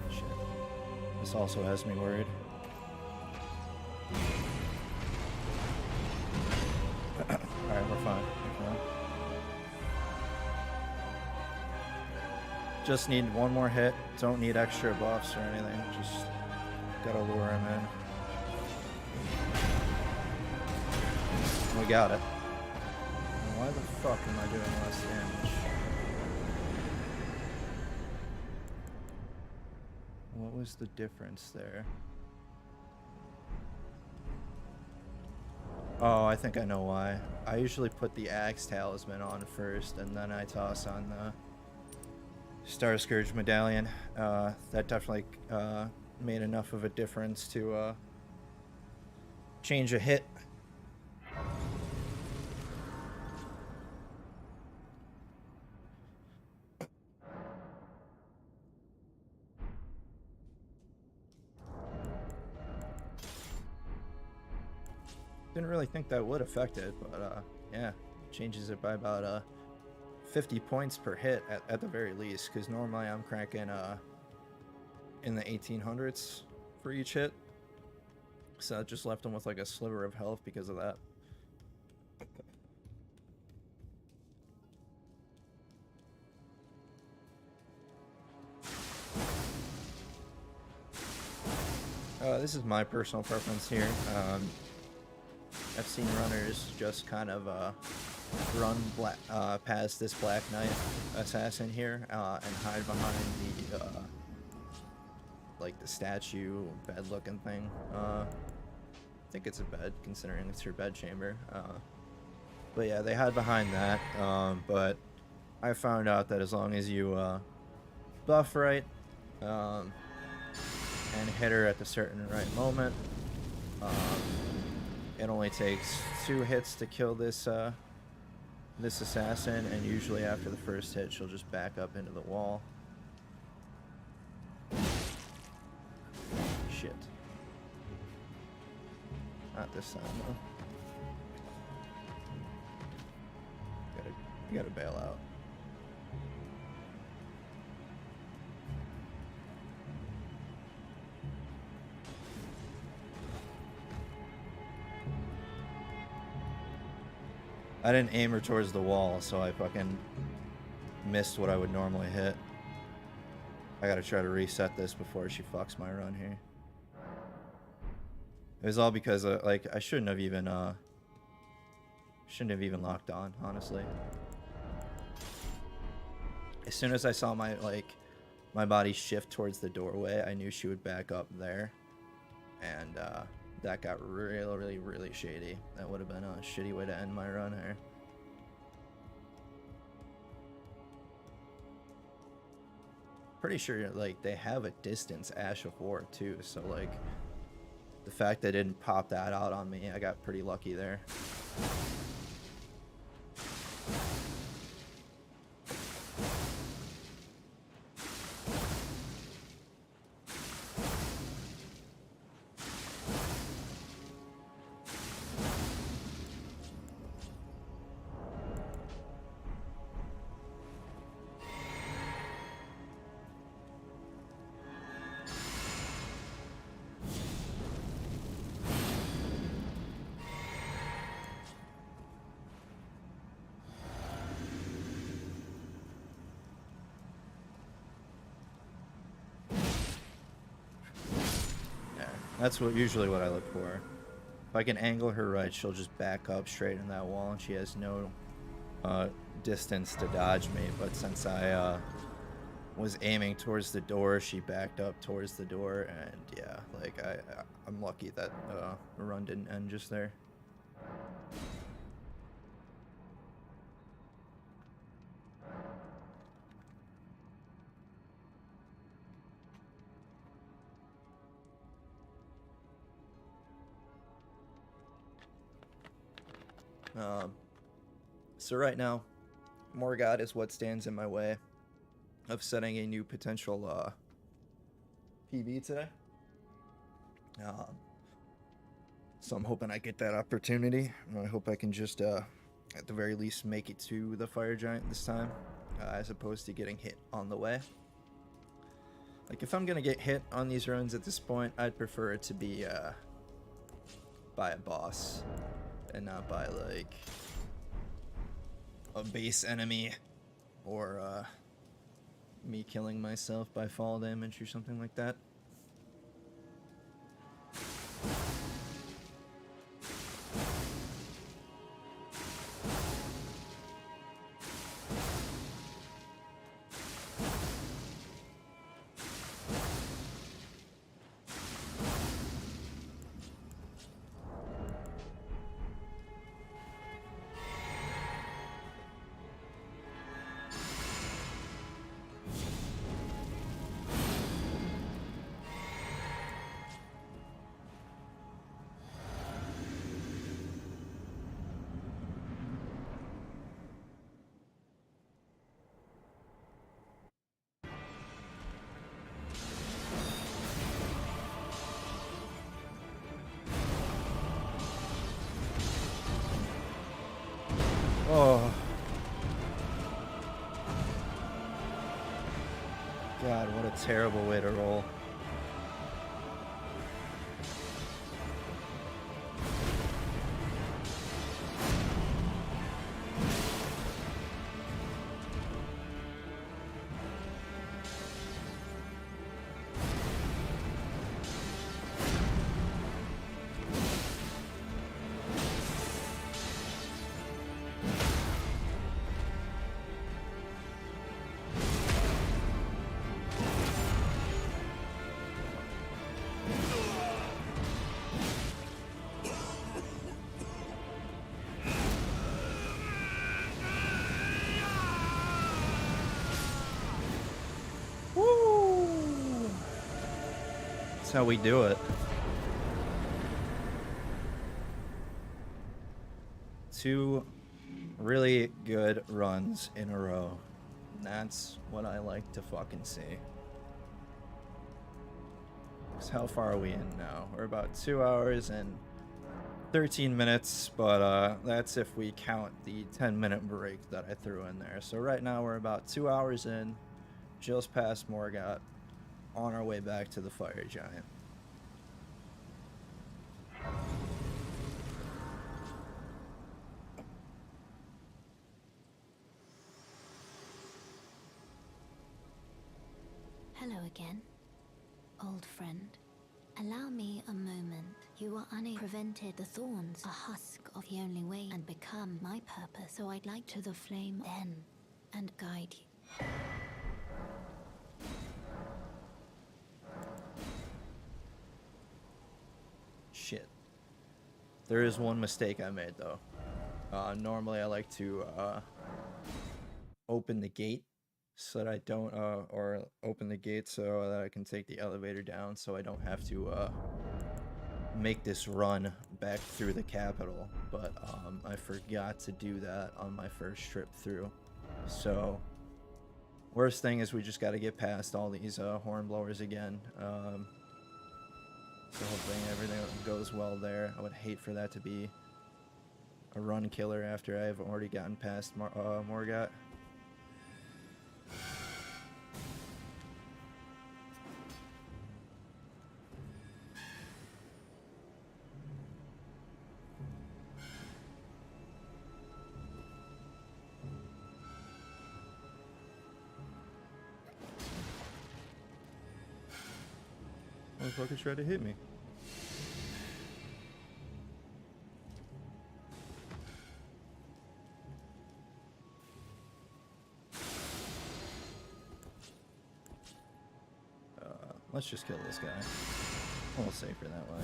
Shit. This also has me worried. Alright, we're fine. Just need one more hit. Don't need extra buffs or anything. Just gotta lure him in. We got it. Why the fuck am I doing less damage? What was the difference there? Oh, I think I know why. I usually put the Axe Talisman on first, and then I toss on the Star Scourge Medallion. That definitely made enough of a difference to change a hit. Didn't really think that would affect it, but yeah, changes it by about 50 points per hit at the very least, because normally I'm cranking in the 1800s for each hit, so I just left him with like a sliver of health because of that. This is my personal preference here. I've seen runners just kind of run past this Black Knight assassin here and hide behind the like the statue bed looking thing. I think it's a bed considering it's your bed chamber. But yeah, they hide behind that. But I found out that as long as you buff right and hit her at the certain right moment, it only takes 2 hits to kill this this assassin, and usually after the first hit she'll just back up into the wall. Shit. Not this time though. You gotta bail out. I didn't aim her towards the wall, so I fucking missed what I would normally hit. I gotta try to reset this before she fucks my run here. It was all because like I shouldn't have even locked on, honestly. As soon as I saw my body shift towards the doorway, I knew she would back up there, and that got really shady. That would have been a shitty way to end my run here. Pretty sure like they have a distance Ash of War too, so like the fact they didn't pop that out on me, I got pretty lucky there. That's usually what I look for. If I can angle her right, she'll just back up straight in that wall, and she has no distance to dodge me. But since I was aiming towards the door, she backed up towards the door, and yeah, like I'm lucky that the run didn't end just there. So right now, Morgott is what stands in my way of setting a new potential PB today. So I'm hoping I get that opportunity. I hope I can just, at the very least, make it to the fire giant this time, as opposed to getting hit on the way. Like, if I'm gonna get hit on these runs at this point, I'd prefer it to be by a boss and not by, like, a base enemy or me killing myself by fall damage or something like that. Oh. God, what a terrible way to roll. That's how we do it. 2 really good runs in a row. And that's what I like to fucking see. So how far are we in now? We're about 2 hours and 13 minutes, but that's if we count the 10-minute break that I threw in there. So right now we're about 2 hours in, just past Morgott, on our way back to the fire giant. Hello again, old friend. Allow me a moment. You are prevented the thorns, a husk of the only way, and become my purpose. So I'd like to the flame then, and guide you. Shit. There is one mistake I made though. Normally I like to open the gate so that I don't, or open the gate so that I can take the elevator down so I don't have to make this run back through the capital, but I forgot to do that on my first trip through. So worst thing is we just got to get past all these hornblowers again. So hopefully everything goes well there. I would hate for that to be a run killer after I've already gotten past Morgott. Motherfucker tried to hit me. Let's just kill this guy. A little safer that way.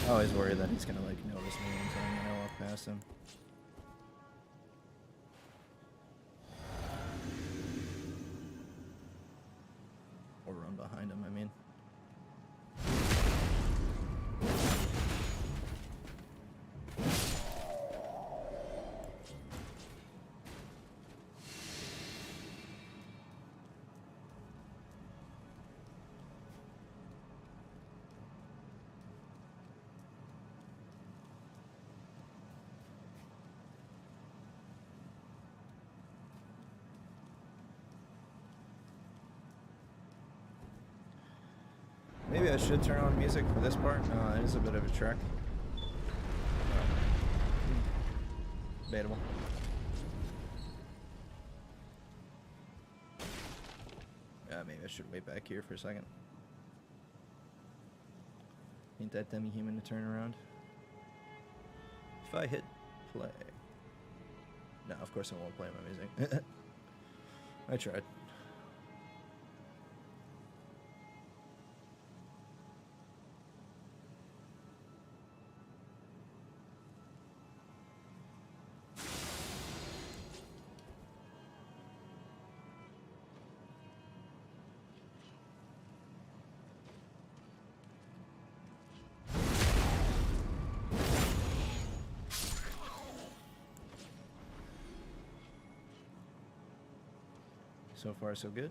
I always worry that he's gonna like notice me until I'm gonna walk past him. Or run behind him, I mean. Maybe I should turn on music for this part. It is a bit of a trek. Debatable. Yeah, maybe I should wait back here for a second. Need that demi-human to turn around. If I hit play. No, of course I won't play my music. I tried. So far, so good.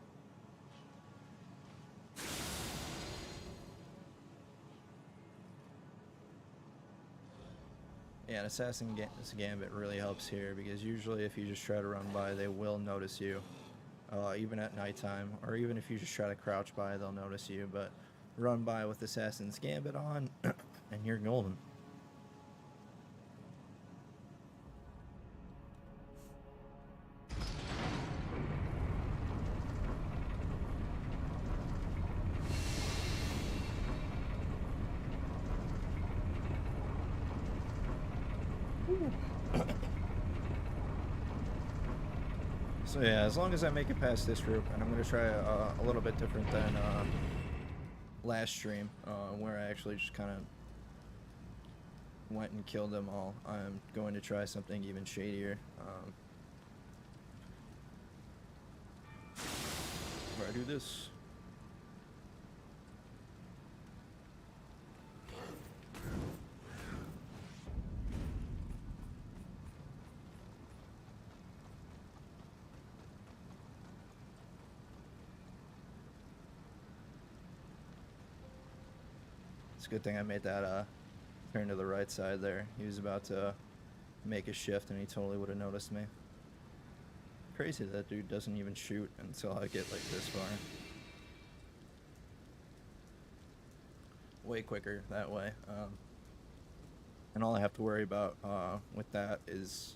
Yeah, an Assassin's Gambit really helps here because usually if you just try to run by, they will notice you. Even at nighttime, or even if you just try to crouch by, they'll notice you. But run by with Assassin's Gambit on, and you're golden. So yeah, as long as I make it past this group, and I'm going to try a little bit different than last stream, where I actually just kind of went and killed them all. I'm going to try something even shadier. Where I do this. It's a good thing I made that turn to the right side there. He was about to make a shift and he totally would have noticed me. Crazy that dude doesn't even shoot until I get like this far. Way quicker that way. And all I have to worry about with that is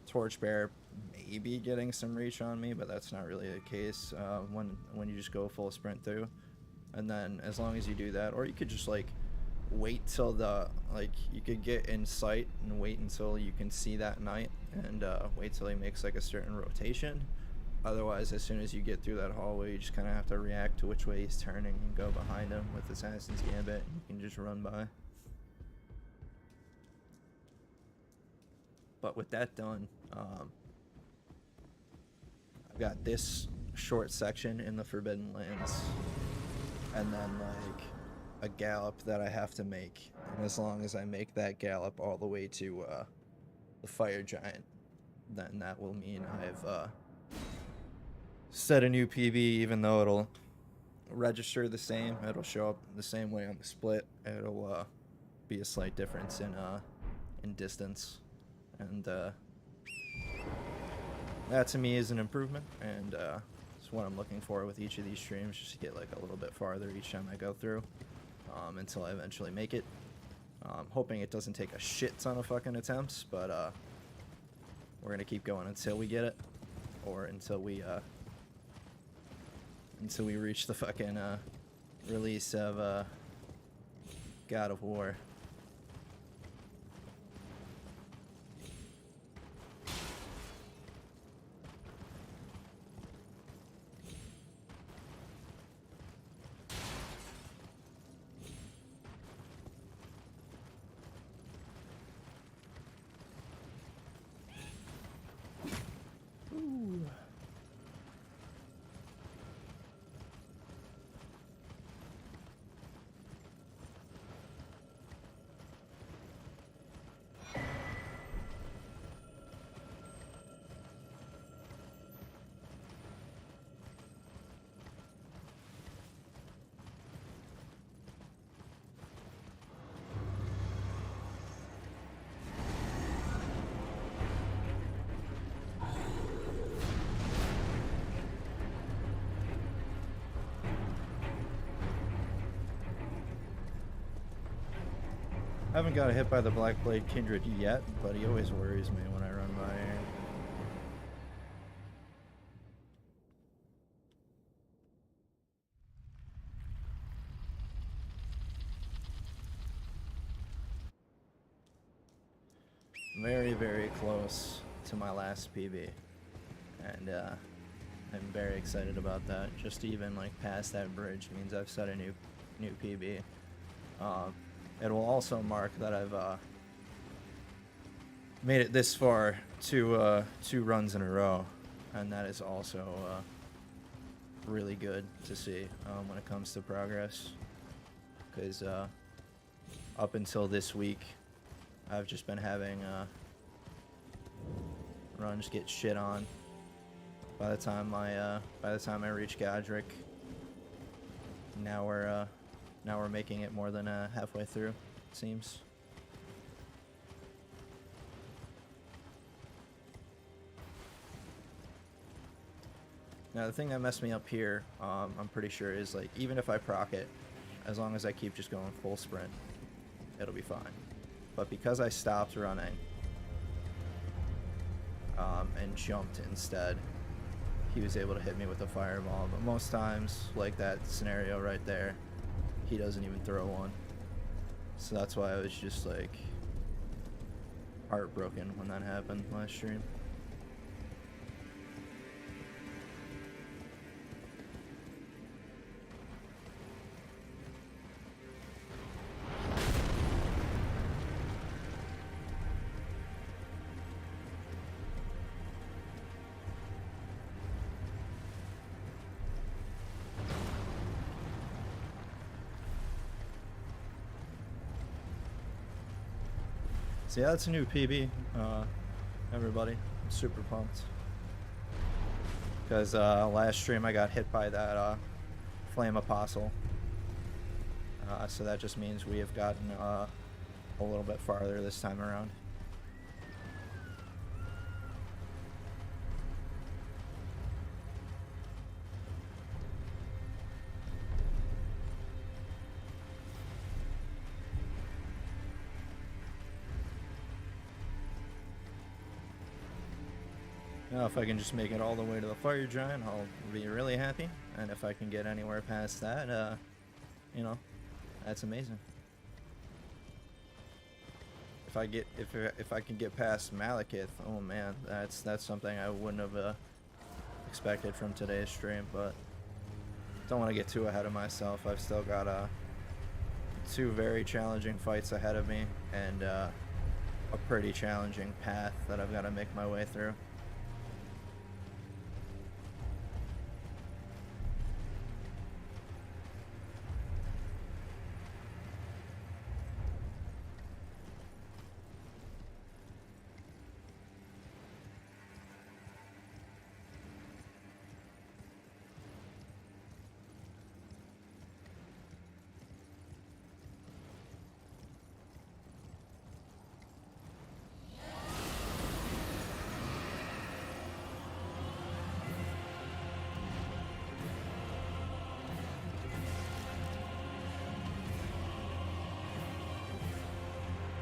Torchbearer maybe getting some reach on me, but that's not really the case when you just go full sprint through. And then as long as you do that, or you could just like wait till you could get in sight and wait until you can see that knight and wait till he makes like a certain rotation. Otherwise, as soon as you get through that hallway, you just kind of have to react to which way he's turning and go behind him with Assassin's Gambit, and you can just run by. But with that done, I've got this short section in the Forbidden Lands, and then like a gallop that I have to make. And as long as I make that gallop all the way to the Fire Giant, then that will mean I've set a new PB, even though it'll register the same. It'll show up the same way on the split. It'll be a slight difference in distance. And that to me is an improvement, and it's what I'm looking for with each of these streams, just to get like a little bit farther each time I go through, until I eventually make it. Hoping it doesn't take a shit ton of fucking attempts, but we're gonna keep going until we get it, or until we reach the fucking release of God of War. I haven't got hit by the Black Blade Kindred yet, but he always worries me when I run by here. Very, very close to my last PB, and I'm very excited about that. Just even like past that bridge means I've set a new PB. It will also mark that I've made it this far two runs in a row, and that is also really good to see when it comes to progress, because up until this week I've just been having runs get shit on by the time I reach Godric. Now we're making it more than halfway through, it seems. Now the thing that messed me up here, I'm pretty sure, is like even if I proc it, as long as I keep just going full sprint, it'll be fine. But because I stopped running and jumped instead, he was able to hit me with a fireball. But most times, like that scenario right there, he doesn't even throw one. So that's why I was just like heartbroken when that happened last stream. So yeah, that's a new PB, everybody. I'm super pumped. Because last stream I got hit by that Flame Apostle. So that just means we have gotten a little bit farther this time around. Now, if I can just make it all the way to the Fire Giant, I'll be really happy. And if I can get anywhere past that, you know, that's amazing. If I can get past Malekith, oh man, that's something I wouldn't have expected from today's stream. But don't want to get too ahead of myself. I've still got two very challenging fights ahead of me, and a pretty challenging path that I've got to make my way through.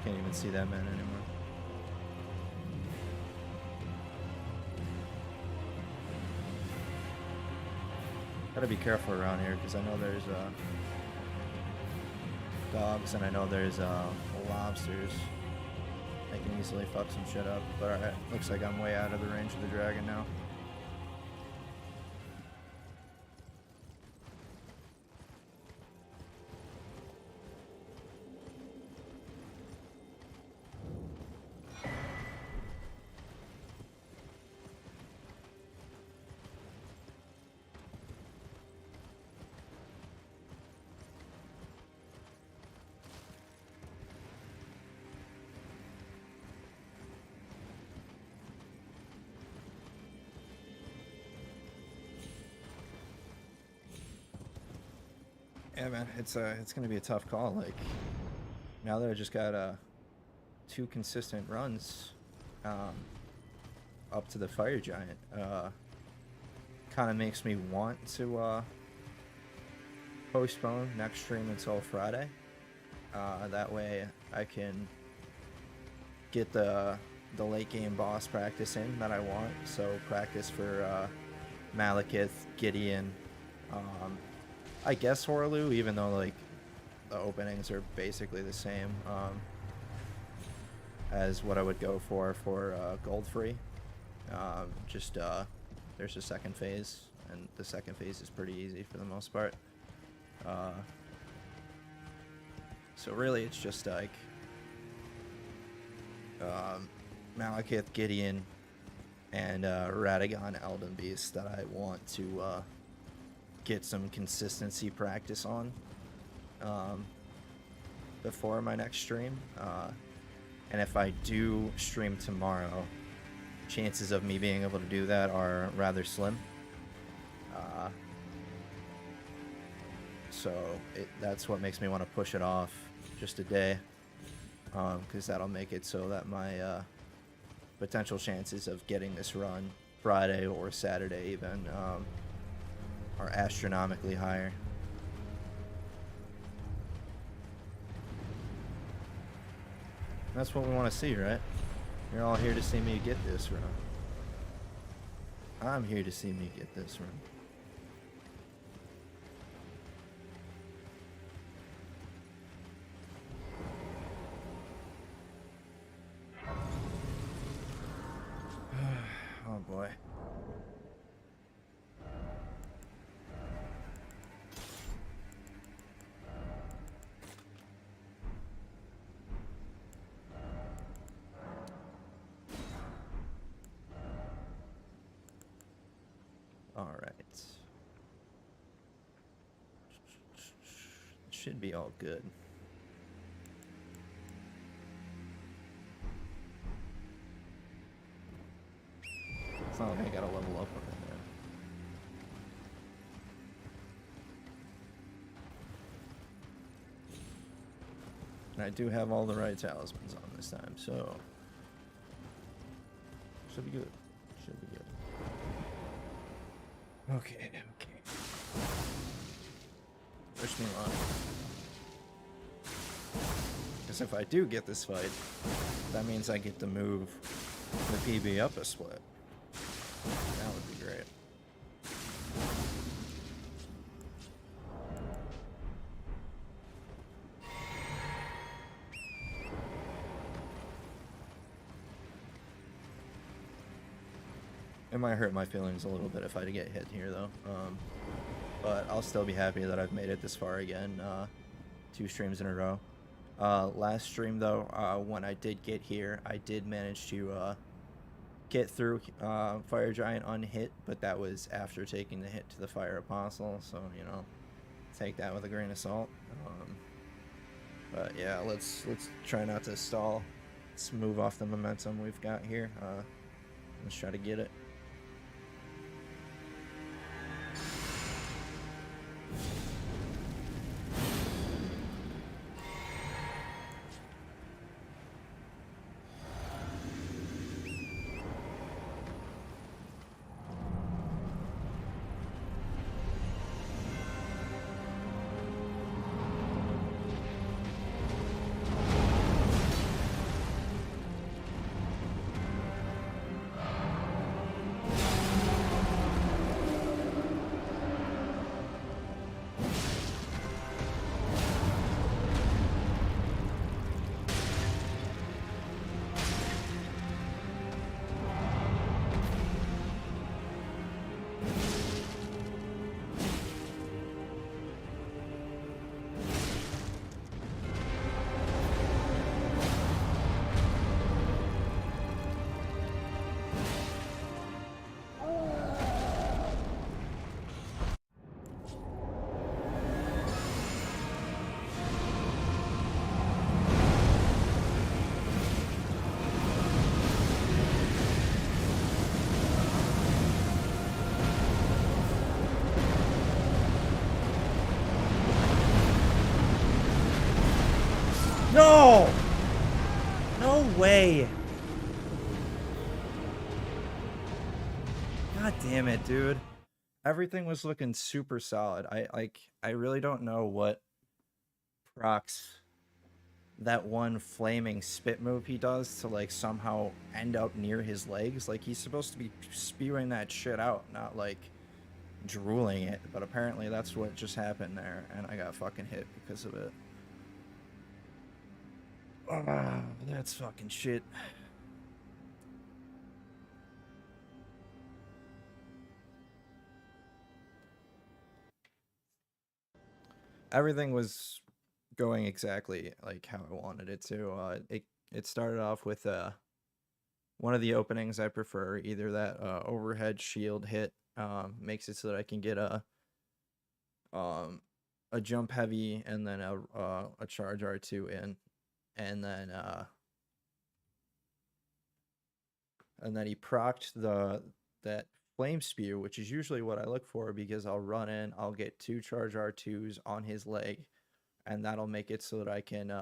Can't even see that man anymore. Gotta be careful around here because I know there's dogs and I know there's lobsters. They can easily fuck some shit up. But alright, looks like I'm way out of the range of the dragon now. Yeah, man, it's gonna be a tough call. Like, now that I just got two consistent runs up to the Fire Giant, kind of makes me want to postpone next stream until Friday. That way I can get the late game boss practice in that I want. So practice for Malekith, Gideon, I guess Horlu, even though like the openings are basically the same as what I would go for gold free. Just there's a second phase, and the second phase is pretty easy for the most part. So really it's just like Malekith, Gideon, and Radagon Elden Beast that I want to get some consistency practice on before my next stream. And if I do stream tomorrow, chances of me being able to do that are rather slim. So that's what makes me want to push it off just a day, because that'll make it so that my potential chances of getting this run Friday or Saturday even are astronomically higher. That's what we want to see, right? You're all here to see me get this run. I'm here to see me get this run. Oh boy. All right. Should be all good. It's not like I gotta level up on it, man. And I do have all the right talismans on this time, so should be good. Should be good. Okay, okay. Wish me luck. Because if I do get this fight, that means I get to move the PB up a split. That would be great. It might hurt my feelings a little bit if I get hit here, though. But I'll still be happy that I've made it this far again. 2 streams in a row. Last stream, though, when I did get here, I did manage to get through Fire Giant unhit, but that was after taking the hit to the Fire Apostle, so, you know, take that with a grain of salt. But yeah, let's try not to stall. Let's move off the momentum we've got here. Let's try to get it. No! No way! God damn it, dude. Everything was looking super solid. I really don't know what procs that one flaming spit move he does to like somehow end up near his legs. Like he's supposed to be spewing that shit out, not like drooling it. But apparently that's what just happened there, and I got fucking hit because of it. Ah, that's fucking shit. Everything was going exactly like how I wanted it to. It started off with one of the openings I prefer, either that overhead shield hit makes it so that I can get a jump heavy and then a charge R2 in, and then he procced that flame spew, which is usually what I look for because I'll run in, I'll get 2 charge R2s on his leg, and that'll make it so that I can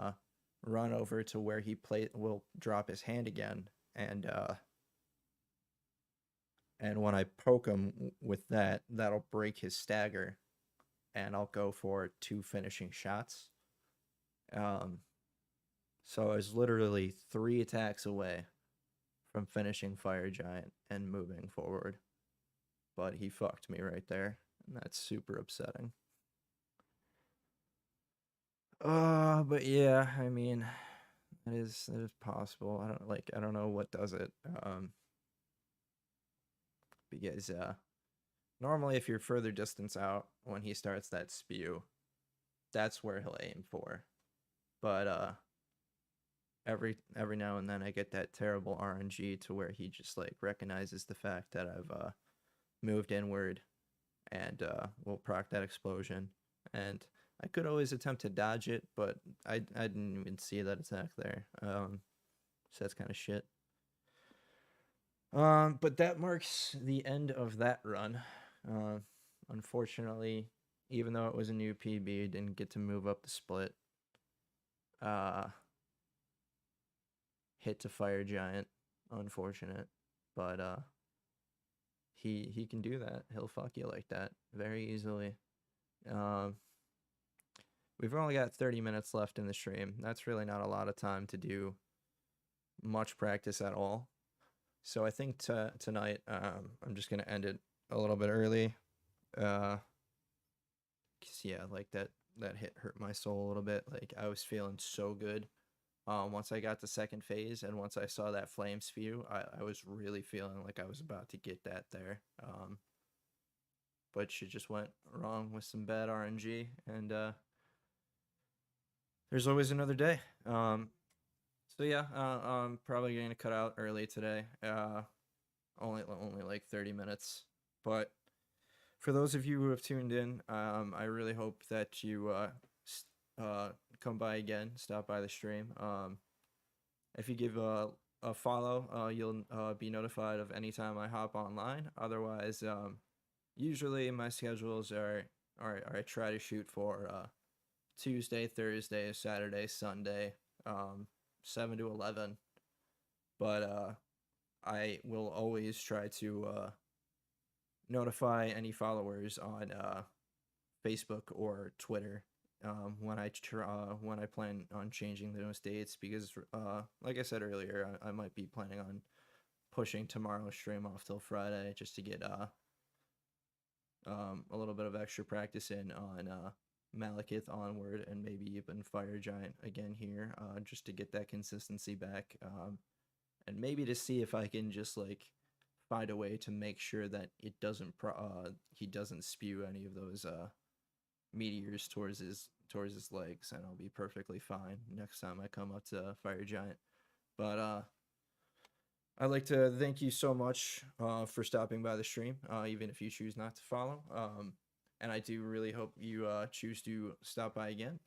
run over to where he will drop his hand again, and when I poke him with that, that'll break his stagger, and I'll go for 2 finishing shots. So I was literally 3 attacks away from finishing Fire Giant and moving forward, but he fucked me right there, and that's super upsetting. But yeah, I mean, it is possible. I don't know what does it. Because normally if you're further distance out when he starts that spew, that's where he'll aim for. But every now and then I get that terrible RNG to where he just like recognizes the fact that I've moved inward and will proc that explosion. And I could always attempt to dodge it, but I didn't even see that attack there. So that's kind of shit. But that marks the end of that run. Unfortunately, even though it was a new PB, didn't get to move up the split. Hit to Fire Giant, unfortunate, but he can do that. He'll fuck you like that very easily. We've only got 30 minutes left in the stream. That's really not a lot of time to do much practice at all. So I think tonight I'm just gonna end it a little bit early. 'Cause yeah, like that hit hurt my soul a little bit. Like I was feeling so good. Once I got the second phase and once I saw that flame spew, I was really feeling like I was about to get that there. But shit just went wrong with some bad RNG, and there's always another day. So yeah, I'm probably going to cut out early today. Only like 30 minutes. But for those of you who have tuned in, I really hope that you come by again, stop by the stream. If you give a follow, you'll be notified of any time I hop online. Otherwise, usually my schedules are I try to shoot for Tuesday, Thursday, Saturday, Sunday, 7 to 11. But I will always try to notify any followers on Facebook or Twitter when I plan on changing those dates, because like I said earlier, I might be planning on pushing tomorrow's stream off till Friday just to get a little bit of extra practice in on Malekith onward, and maybe even Fire Giant again here, just to get that consistency back, and maybe to see if I can just like find a way to make sure that it doesn't he doesn't spew any of those meteors towards his legs, and I'll be perfectly fine next time I come up to Fire Giant. But I'd like to thank you so much for stopping by the stream, even if you choose not to follow. And I do really hope you choose to stop by again.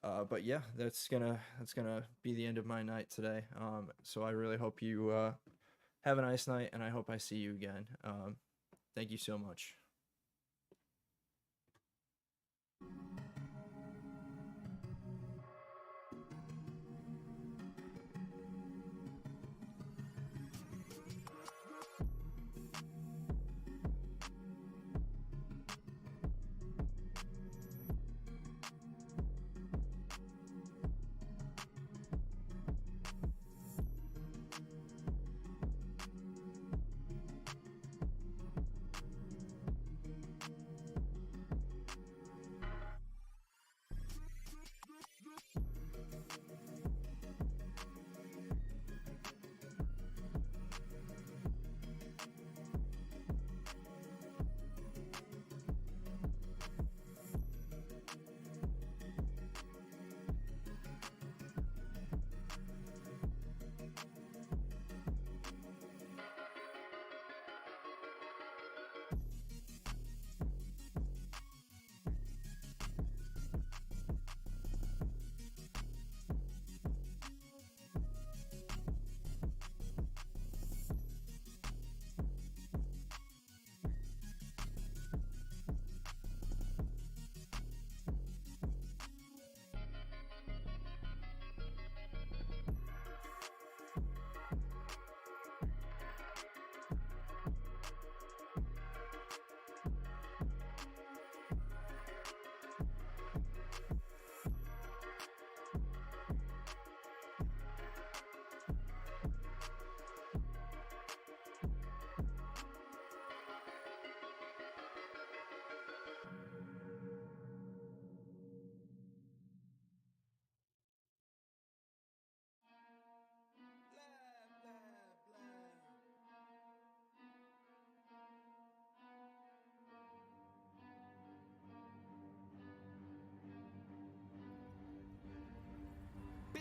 But yeah, that's gonna be the end of my night today. So I really hope you have a nice night, and I hope I see you again. Thank you so much.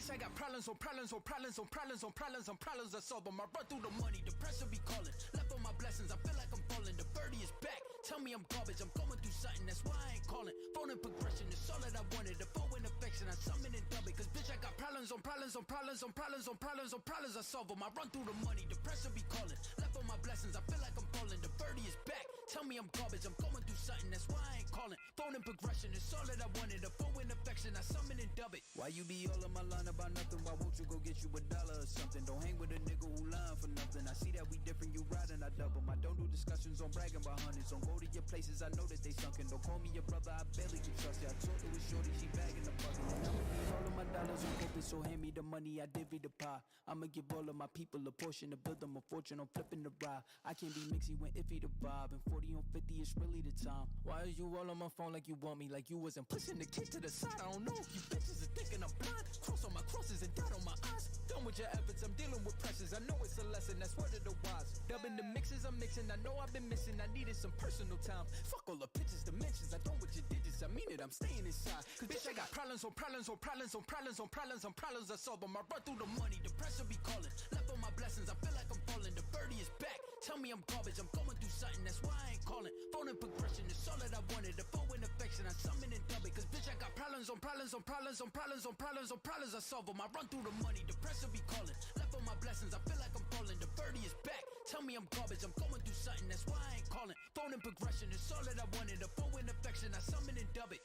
Bitch, I got problems on problems on problems on problems on problems on problems I solve them. I run through the money, the pressure be calling. Left on my blessings, I feel like I'm falling. The birdie is back. Tell me I'm garbage, I'm going through something, that's why I ain't calling. Phone and progression is all that I wanted. The phone and affection, I summon and dub it. Cause bitch, I got problems on problems on problems on problems on problems on problems I solve them. I run through the money, the pressure be calling. Left on my blessings, I feel like I'm falling. The birdie is back. Tell me I'm garbage, I'm going through something, that's why I ain't calling. Phone and progression is all that I wanted. The phone and affection, I summon and dub it. Why you be all on my line about nothing? Why won't you go get you $1 or something? Don't hang with a nigga who lying for nothing. I see that we different, you riding, I double. I don't do discussions on bragging about hundreds. Don't go to your places, I know that they sunken. Don't call me your brother, I barely can trust you. I talked to a shorty, she bagging the bucket. And I'ma need all of my dollars on purpose, so hand me the money, I divvy the pie. I'ma give all of my people a portion to build them a fortune on flipping the ride. I can't be mixy when iffy the vibe, and 40 on 50 is really the time. Why is you all on my phone like you want me, like you wasn't pushing the kid to the side? I don't know if you bitches are thinking I'm blind. Cross on my crosses and dot on my eyes. Done with your efforts, I'm dealing with pressures. I know it's a lesson, that's word of the wise. Dubbing the mixes I'm mixing, I know I've been missing. I needed some personal time. Fuck all the pictures, dimensions. I don't with your digits, I mean it, I'm staying inside. Cause bitch, I got problems on problems on problems on problems on problems on problems I solve them. I run through the money, the pressure be calling. Left on my blessings, I feel like I'm falling. The birdie is back. Tell me I'm garbage, I'm going through something, that's why I ain't calling. Phone and progression is all that I wanted. The phone and affection, I summon and dub it. Cause bitch, I got problems on problems on problems on problems on problems on problems I solve them. I run through the money, the pressure be calling. Left on my blessings, I feel like I'm falling. The birdie is back. Tell me I'm garbage, I'm going through something, that's why I ain't calling. Phone and progression is all that I wanted. The phone and affection, I summon and dub it.